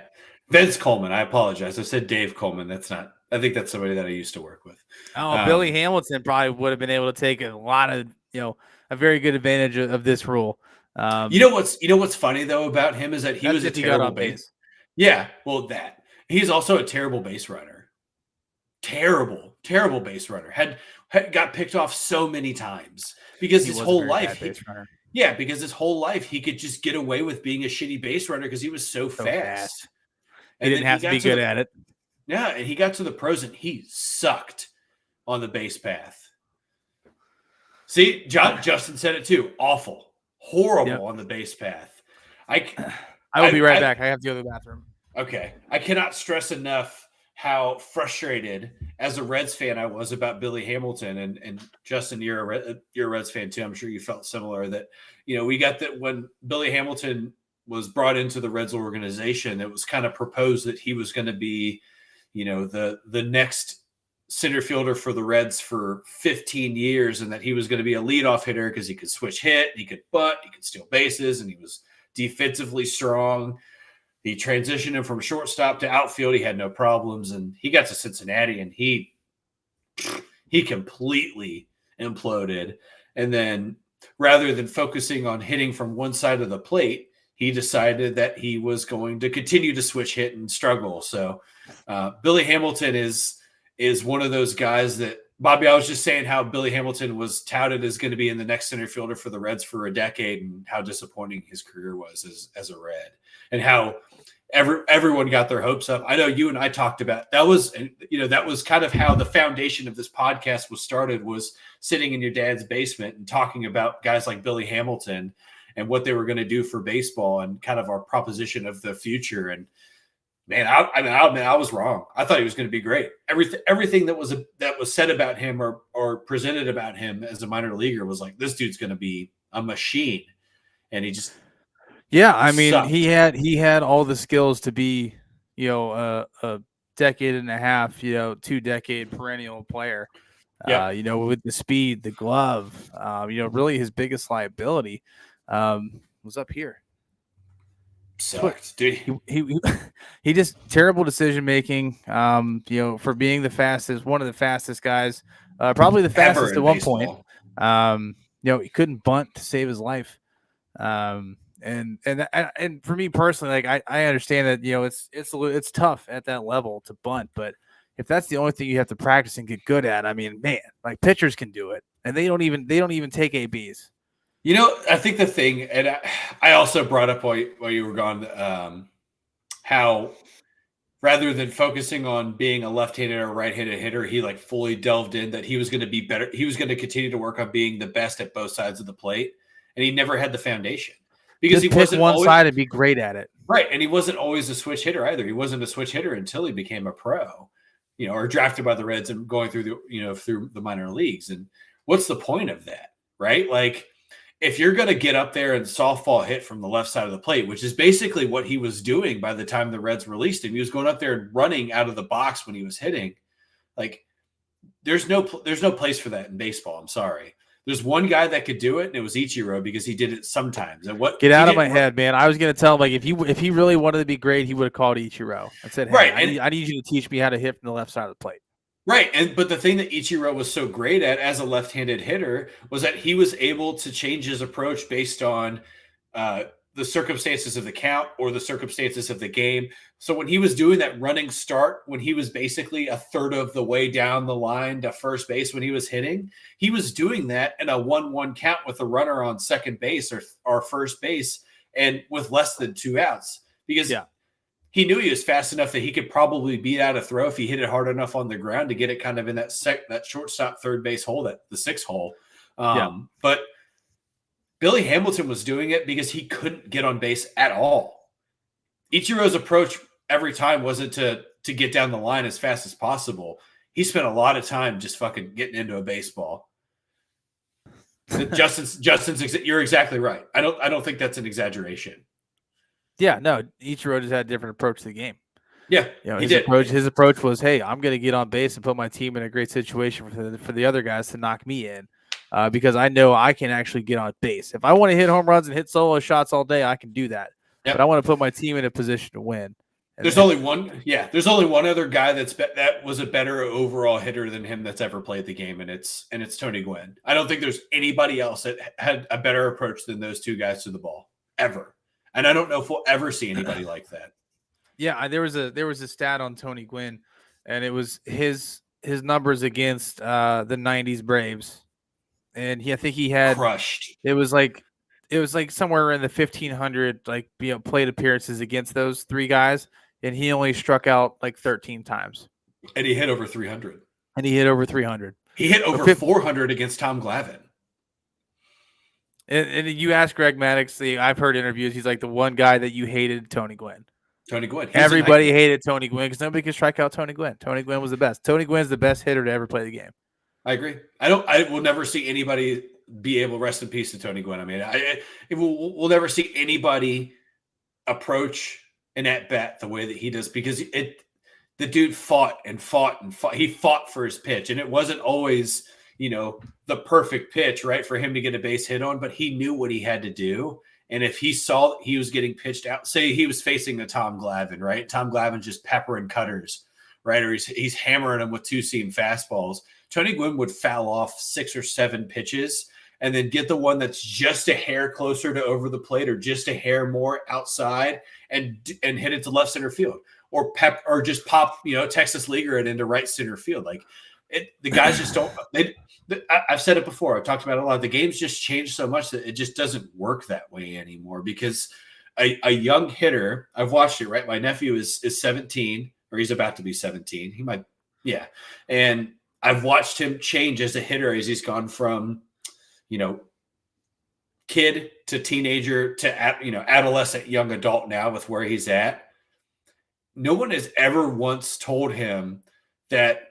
Vince Coleman. I apologize. I said Dave Coleman. That's not. I think that's somebody that I used to work with. Oh, Billy Hamilton probably would have been able to take a lot of, a very good advantage of this rule. You know what's funny though about him is that he was a terrible base. Yeah, well, that he's also a terrible base runner. Terrible base runner. Had got picked off so many times because his whole life. Because his whole life he could just get away with being a shitty base runner because he was so fast. He didn't have to be good at it. Yeah, and he got to the pros and he sucked on the base path. See, Justin said it too. Awful, horrible on the base path. I will be right back. I have to go to the bathroom. Okay, I cannot stress enough how frustrated as a Reds fan I was about Billy Hamilton, and Justin, you're a Reds fan too. I'm sure you felt similar that, we got that when Billy Hamilton was brought into the Reds organization, it was kind of proposed that he was going to be, the next center fielder for the Reds for 15 years, and that he was going to be a leadoff hitter because he could switch hit, he could butt, he could steal bases, and he was defensively strong. He transitioned him from shortstop to outfield. He had no problems, and he got to Cincinnati, and he completely imploded. And then rather than focusing on hitting from one side of the plate, he decided that he was going to continue to switch hit and struggle. So Billy Hamilton is one of those guys that, Bobby, I was just saying how Billy Hamilton was touted as going to be in the next center fielder for the Reds for a decade, and how disappointing his career was as a Red, and how everyone got their hopes up. I know you and I talked about that was kind of how the foundation of this podcast was started, was sitting in your dad's basement and talking about guys like Billy Hamilton and what they were going to do for baseball and kind of our proposition of the future. And man, I was wrong. I thought he was going to be great. Everything that was said about him or presented about him as a minor leaguer was like, this dude's going to be a machine. And he just, sucked. he had all the skills to be, a decade and a half, 2-decade perennial player. With the speed, the glove, really his biggest liability was up here. Sucked, dude. He just terrible decision making. For being one of the fastest guys, probably the fastest at one point. He couldn't bunt to save his life. And for me personally, like I understand that it's tough at that level to bunt, but if that's the only thing you have to practice and get good at, I mean, man, like pitchers can do it, and they don't even take ABs. I think the thing, and I also brought up while you were gone, how rather than focusing on being a left-handed or right-handed hitter, he like fully delved in that he was going to be better. He was going to continue to work on being the best at both sides of the plate, and he never had the foundation because he wasn't one side and be great at it. Right, and he wasn't always a switch hitter either. He wasn't a switch hitter until he became a pro. or drafted by the Reds and going through through the minor leagues. And what's the point of that, right? Like, if you're going to get up there and softball hit from the left side of the plate, which is basically what he was doing by the time the Reds released him, he was going up there and running out of the box when he was hitting. Like, there's no place for that in baseball. I'm sorry. There's one guy that could do it, and it was Ichiro, because he did it sometimes. And get out of my head, man. I was going to tell him, like, if he really wanted to be great, he would have called Ichiro and said, "Hey, right, I need you to teach me how to hit from the left side of the plate." Right. But the thing that Ichiro was so great at as a left-handed hitter was that he was able to change his approach based on the circumstances of the count or the circumstances of the game. So when he was doing that running start, when he was basically a third of the way down the line to first base when he was hitting, he was doing that in a 1-1 count with a runner on second base or first base and with less than 2 outs, because he knew he was fast enough that he could probably beat out a throw if he hit it hard enough on the ground to get it kind of in that shortstop third base hole, the 6th hole. But Billy Hamilton was doing it because he couldn't get on base at all. Ichiro's approach every time wasn't to get down the line as fast as possible. He spent a lot of time just fucking getting into a baseball. You're exactly right. I don't think that's an exaggeration. Yeah, no, Ichiro just had a different approach to the game. Yeah, his approach was, hey, I'm going to get on base and put my team in a great situation for the other guys to knock me in, because I know I can actually get on base. If I want to hit home runs and hit solo shots all day, I can do that. But I want to put my team in a position to win. There's only one other guy that was a better overall hitter than him that's ever played the game, and it's Tony Gwynn. I don't think there's anybody else that had a better approach than those two guys to the ball ever. And I don't know if we'll ever see anybody like that. Yeah, there was a stat on Tony Gwynn, and it was his numbers against the '90s Braves, and I think he had crushed. It was like somewhere in the 1,500 plate appearances against those 3 guys, and he only struck out like 13 times. And he hit over 300. He hit over 400 against Tom Glavine. And you ask Greg Maddux, I've heard interviews, he's like the one guy that you hated, Tony Gwynn. Everybody hated Tony Gwynn because nobody could strike out Tony Gwynn. Tony Gwynn was the best. Tony Gwynn's the best hitter to ever play the game. I agree. I will never see anybody be able, rest in peace to Tony Gwynn. I mean, we'll never see anybody approach an at-bat the way that he does, because the dude fought and fought and fought. He fought for his pitch, and it wasn't always – the perfect pitch, right, for him to get a base hit on, but he knew what he had to do. And if he saw that he was getting pitched out, say he was facing a Tom Glavine, right? Tom Glavine's just peppering cutters, right? Or he's hammering them with 2-seam fastballs. Tony Gwynn would foul off 6 or 7 pitches and then get the one that's just a hair closer to over the plate or just a hair more outside and hit it to left center field, or just pop, Texas Leaguer it into right center field. Like, the guys just don't. I've said it before. I've talked about it a lot. The game's just changed so much that it just doesn't work that way anymore, because a young hitter, I've watched it, right? My nephew is 17, or he's about to be 17. He might, yeah. And I've watched him change as a hitter as he's gone from, kid to teenager to, adolescent, young adult now with where he's at. No one has ever once told him that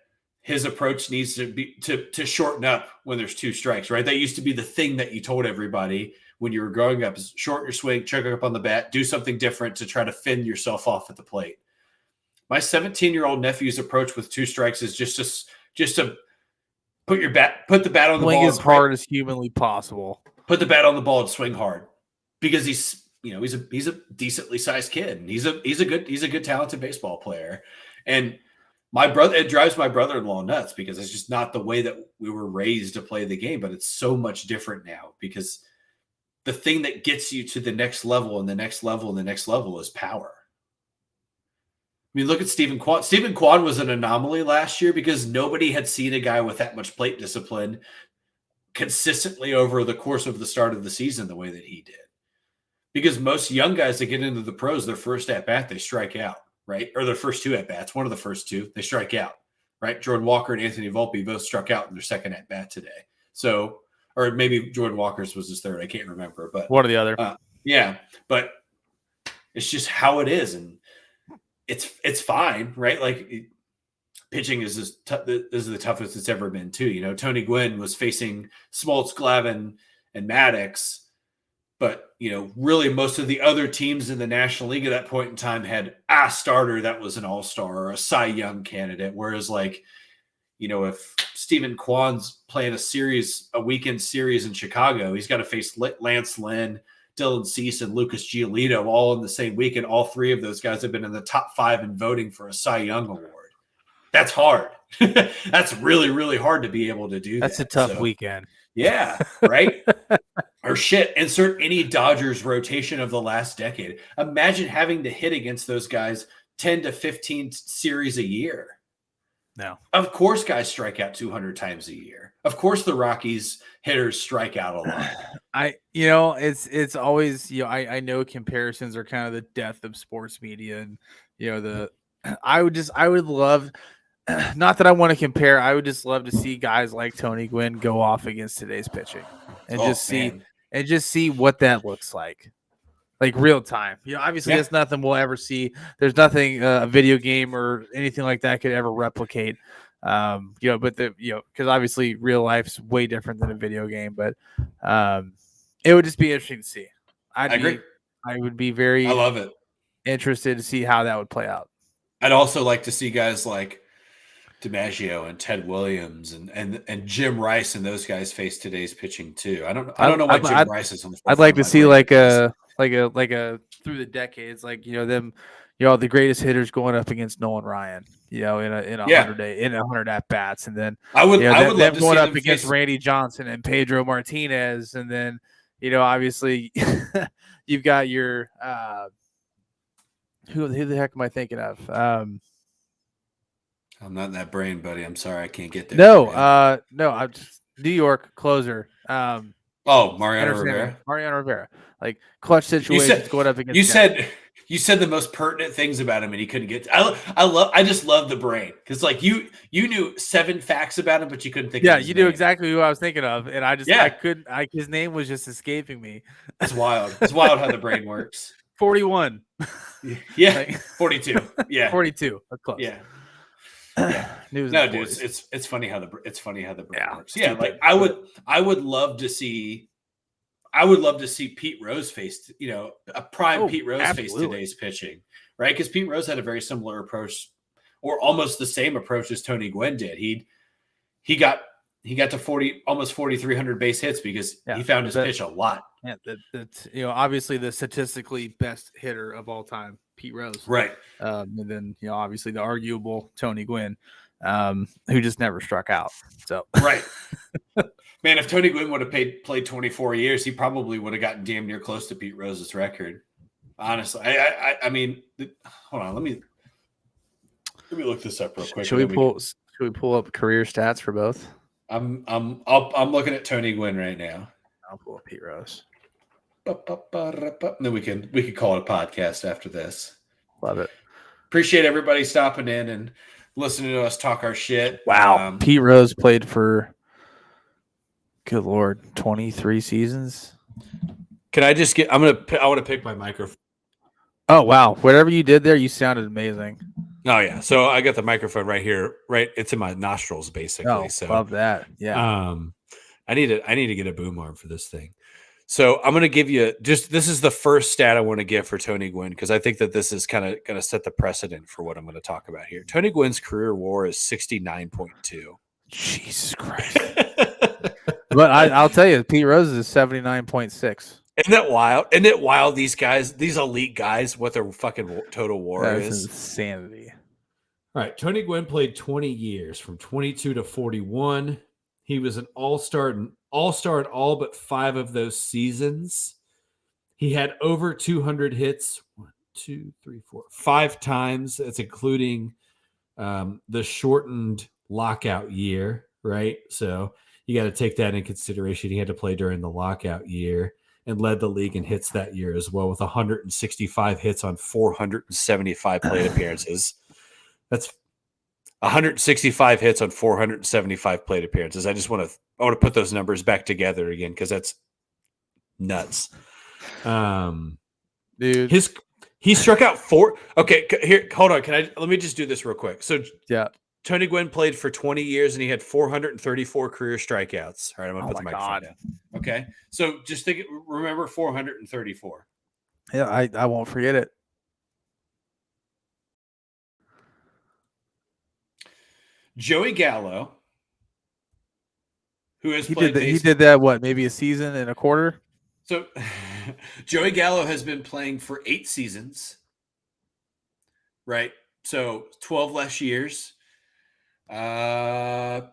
his approach needs to be to shorten up when there's 2 strikes, right? That used to be the thing that you told everybody when you were growing up, is shorten your swing, choke up on the bat, do something different to try to fend yourself off at the plate. My 17-year-old nephew's approach with 2 strikes is just to put the bat on the ball as hard as humanly possible. Put the bat on the ball and swing hard, because he's a decently sized kid, and he's a good talented baseball player. And it drives my brother-in-law nuts, because it's just not the way that we were raised to play the game, but it's so much different now, because the thing that gets you to the next level and the next level and the next level is power. I mean, look at Stephen Kwan. Stephen Kwan was an anomaly last year because nobody had seen a guy with that much plate discipline consistently over the course of the start of the season the way that he did. Because most young guys that get into the pros, their first at-bat, they strike out. Right? Or their first 2 at-bats, one of the first 2, they strike out, right? Jordan Walker and Anthony Volpe both struck out in their second at-bat today. So, or maybe Jordan Walker's was his third. I can't remember, but one or the other. Yeah, but it's just how it is. And it's fine, right? Like, pitching is is the toughest it's ever been too. You know, Tony Gwynn was facing Smoltz, Glavine, and Maddox, but you know, really most of the other teams in the National League at that point in time had a starter that was an all-star or a Cy Young candidate. Whereas, like, you know, if Stephen Kwan's playing a weekend series in Chicago, he's got to face Lance Lynn, Dylan Cease, and Lucas Giolito all in the same week, and all three of those guys have been in the top 5 in voting for a Cy Young award. That's hard. That's really, really hard to be able to do. That's a tough weekend. Yeah, right? Or shit, insert any Dodgers rotation of the last decade. Imagine having to hit against those guys 10 to 15 series a year. No. Of course guys strike out 200 times a year. Of course the Rockies hitters strike out a lot. It's always, I know comparisons are kind of the death of sports media, and I would love, not that I want to compare, I would just love to see guys like Tony Gwynn go off against today's pitching and just see what that looks like real time. Obviously that's nothing we'll ever see. There's nothing a video game or anything like that could ever replicate. But because obviously real life's way different than a video game, but it would just be interesting to see. I agree. I would be very, I love it, interested to see how that would play out. I'd also like to see guys like DiMaggio and Ted Williams and Jim Rice and those guys face today's pitching too. I don't know why Jim Rice is on the. I'd like to see like a through the decades, them, the greatest hitters going up against Nolan Ryan, in a 100 at bats, and then I would love them to going see up them against face Randy Johnson and Pedro Martinez, and then obviously you've got your who the heck am I thinking of? I'm not in that brain, buddy. I'm sorry, I can't get there. No, I'm just New York closer. Mariano Rivera. Mariano Rivera, like clutch situations going up against. You said the most pertinent things about him, and he couldn't get. I just love the brain, because like you knew 7 facts about him, but you couldn't think. Yeah, of his you name. knew exactly who I was thinking of, and I couldn't. His name was just escaping me. It's wild. It's wild how the brain works. 41. Yeah, 42. Yeah, 42. That's close. Yeah. Dude, it's funny how the brain works. Yeah, like I would love to see Pete Rose face, a prime Pete Rose face today's pitching, right? Because Pete Rose had a very similar approach, or almost the same approach as Tony Gwynn did. He got to almost 4,300 base hits because he found his pitch a lot. Yeah, that's obviously the statistically best hitter of all time, Pete Rose, right? And then obviously the arguable Tony Gwynn, who just never struck out. So right, man. If Tony Gwynn would have played 24 years, he probably would have gotten damn near close to Pete Rose's record. Honestly, I mean, hold on, let me look this up real quick. Should we pull up career stats for both? I'm looking at Tony Gwynn right now. I'll pull up Pete Rose. And then we can call it a podcast after this. Love it. Appreciate everybody stopping in and listening to us talk our shit. Wow. Pete Rose played for, good Lord, 23 seasons. Can I just I want to pick my microphone. Oh, wow. Whatever you did there, you sounded amazing. Oh, yeah. So I got the microphone right here, right? It's in my nostrils, basically. Oh, so love that. Yeah. I need to get a boom arm for this thing. So I'm going to give you this is the first stat I want to give for Tony Gwynn, because I think that this is kind of going to set the precedent for what I'm going to talk about here. Tony Gwynn's career WAR is 69.2. Jesus Christ. But I'll tell you, Pete Rose is 79.6. Isn't that wild? Isn't it wild? These guys, these elite guys, what their fucking total WAR is. Insanity. All right. Tony Gwynn played 20 years, from 22 to 41. He was an all-star in all but 5 of those seasons. He had over 200 hits 5 times. That's including the shortened lockout year, right? So you got to take that in consideration. He had to play during the lockout year and led the league in hits that year as well, with 165 hits on 475 plate appearances. That's 165 hits on 475 plate appearances. I want to put those numbers back together again, because that's nuts. Dude, he struck out 4. Okay, here, hold on. Let me just do this real quick. So yeah, Tony Gwynn played for 20 years and he had 434 career strikeouts. All right, I'm gonna Oh put the my microphone God. down. Okay, so just remember 434. Yeah, I won't forget it. Joey Gallo, who has He played did that. He did that. What? Maybe a season and a quarter. So Joey Gallo has been playing for 8 seasons, right? So 12 less years. 2 of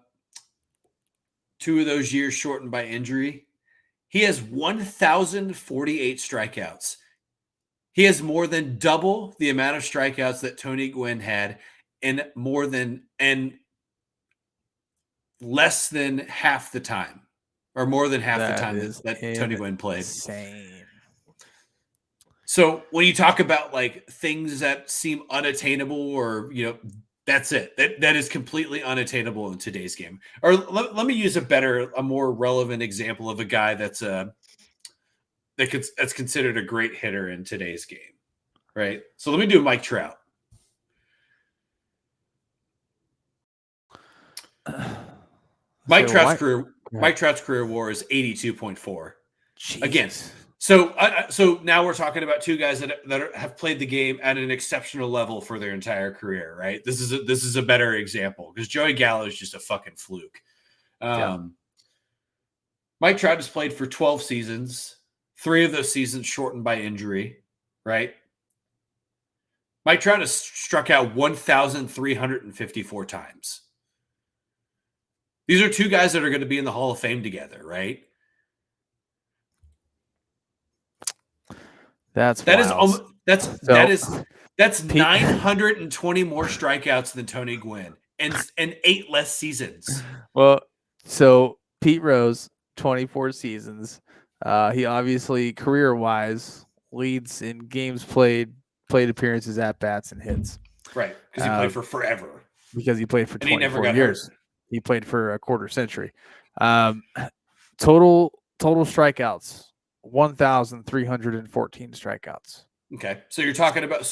those years shortened by injury. He has 1,048 strikeouts. He has more than double the amount of strikeouts that Tony Gwynn had, and less than half the time, or more than half the time that Tony Gwynn played. Insane. So when you talk about like things that seem unattainable, or that's it. That is completely unattainable in today's game. Or let me use a more relevant example of a guy that's considered a great hitter in today's game, right? So let me do Mike Trout. Mike Trout's career WAR is 82.4. Again, so now we're talking about 2 guys that have played the game at an exceptional level for their entire career, right? This is a better example because Joey Gallo is just a fucking fluke. Mike Trout has played for 12 seasons, 3 of those seasons shortened by injury, right? Mike Trout has struck out 1,354 times. These are 2 guys that are going to be in the Hall of Fame together, right? That's 920 more strikeouts than Tony Gwynn and 8 less seasons. Well, so Pete Rose, 24 seasons. He obviously career-wise leads in games played appearances, at bats, and hits. Right, because he played for forever. Because he played for 24 he never got years. hurt. He played for a quarter century. Total strikeouts, 1,314 strikeouts. Okay, so you're talking about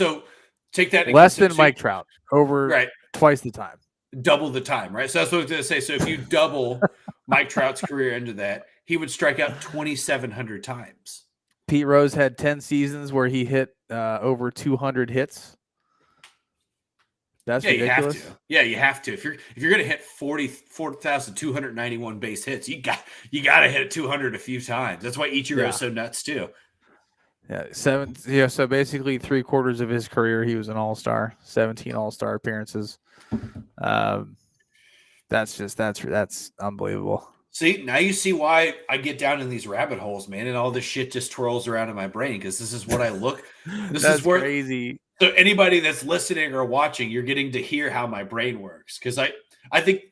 take that less than Mike Trout, over twice the time, double the time, right? So that's what I was going to say. So if you double Mike Trout's career into that, he would strike out 2,700 times. Pete Rose had 10 seasons where he hit over 200 hits. That's ridiculous. You have to. Yeah, you have to. If you're going to hit 44,291 base hits, you got to hit 200 a few times. That's why Ichiro is so nuts too. Yeah, 7. Yeah, so basically 3/4 of his career he was an all-star, 17 all-star appearances. That's unbelievable. See, now you see why I get down in these rabbit holes, man, and all this shit just twirls around in my brain because this is what I look. That's crazy. So anybody that's listening or watching, you're getting to hear how my brain works because I think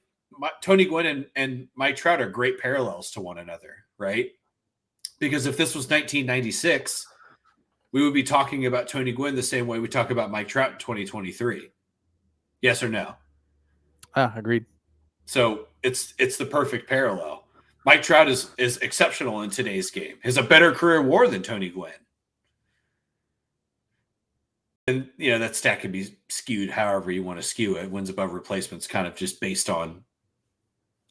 Tony Gwynn and Mike Trout are great parallels to one another, right? Because if this was 1996, we would be talking about Tony Gwynn the same way we talk about Mike Trout in 2023. Yes or no? Agreed. So it's the perfect parallel. Mike Trout is exceptional in today's game. Has a better career WAR than Tony Gwynn. And, that stat can be skewed however you want to skew it. Wins above replacements kind of just based on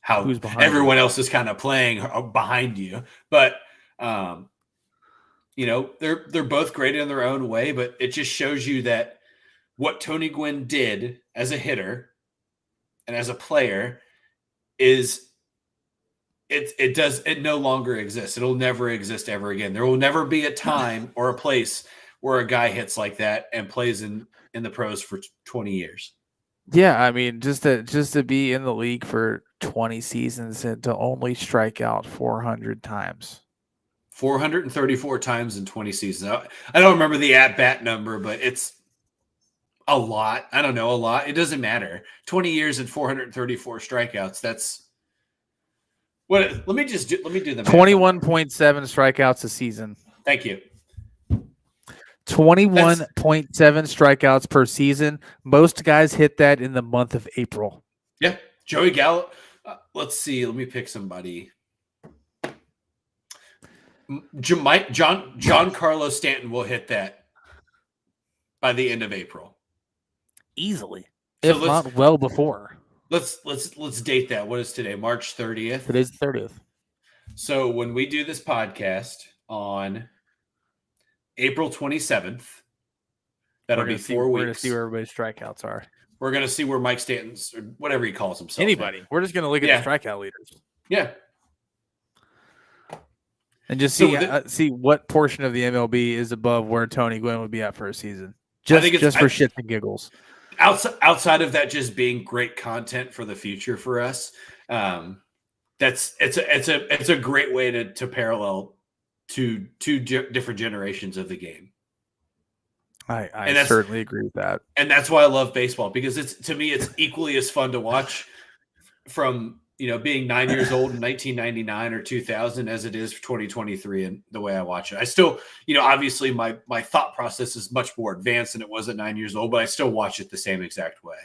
how everyone else is kind of playing behind you. But, they're both great in their own way, but it just shows you that what Tony Gwynn did as a hitter and as a player is it no longer exists. It'll never exist ever again. There will never be a time or a place where a guy hits like that and plays in the pros for 20 years. Yeah, I mean, just to be in the league for 20 seasons and to only strike out 400 times. 434 times in 20 seasons. I don't remember the at-bat number, but it's a lot. I don't know, a lot. It doesn't matter. 20 years and 434 strikeouts. That's what. Let me do the math. 21.7 strikeouts a season. Thank you. 21.7 strikeouts per season. Most guys hit that in the month of April. Yeah. Joey Gallo. Let's see. Let me pick somebody. John Carlos Stanton will hit that by the end of April. Easily. If not well before. let's date that. What is today? March 30th. Today's the 30th. So when we do this podcast on April 27th, that'll be 4 weeks. We're going to see where everybody's strikeouts are. We're going to see where Mike Stanton's, or whatever he calls himself. Anybody. We're just going to look at the strikeout leaders. Yeah. And just see what portion of the MLB is above where Tony Gwynn would be at for a season. Just for shits and giggles. Outside of that just being great content for the future for us, it's a great way to parallel two different generations of the game. I certainly agree with that. And that's why I love baseball, because to me it's equally as fun to watch from being 9 years old in 1999 or 2000 as it is for 2023 and the way I watch it. I still, obviously my thought process is much more advanced than it was at 9 years old, but I still watch it the same exact way.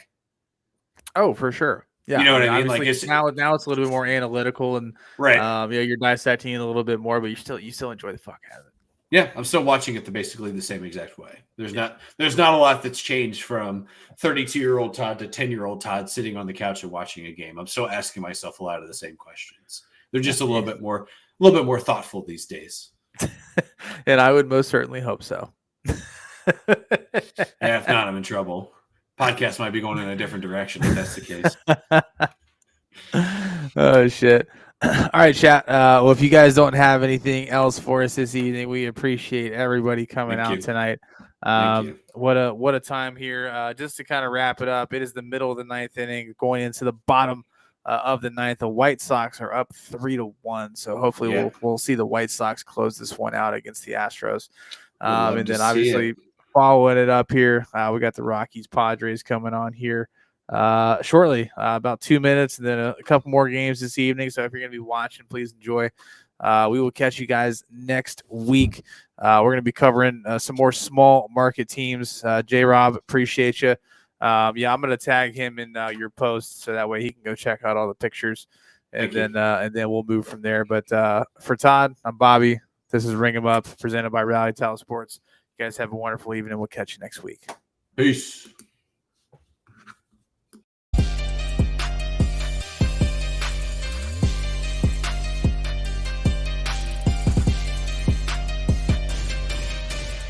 Oh, for sure. Yeah. You know what I mean? Like now it's a little bit more analytical and right. You're dissecting it a little bit more, but you still enjoy the fuck out of it. Yeah, I'm still watching it basically the same exact way. There's not a lot that's changed from 32-year-old Todd to 10-year-old Todd sitting on the couch and watching a game. I'm still asking myself a lot of the same questions. They're just a little bit more thoughtful these days. And I would most certainly hope so. Yeah, if not, I'm in trouble. Podcast might be going in a different direction if that's the case. Oh shit. All right, chat. Well, if you guys don't have anything else for us this evening, we appreciate everybody coming out tonight. What a time here. Just to kind of wrap it up, it is the middle of the ninth inning, going into the bottom of the ninth. The White Sox are up 3-1, so hopefully we'll see the White Sox close this one out against the Astros. And then obviously following it up here, we got the Rockies Padres coming on here shortly, about 2 minutes, and then a couple more games this evening. So if you're going to be watching, please enjoy. We will catch you guys next week. We're going to be covering some more small market teams. J-Rob, appreciate you. I'm going to tag him in your post so that way he can go check out all the pictures, and then we'll move from there. But for Todd, I'm Bobby. This is Ring 'em Up, presented by Reality Title Sports. You guys have a wonderful evening. We'll catch you next week. Peace.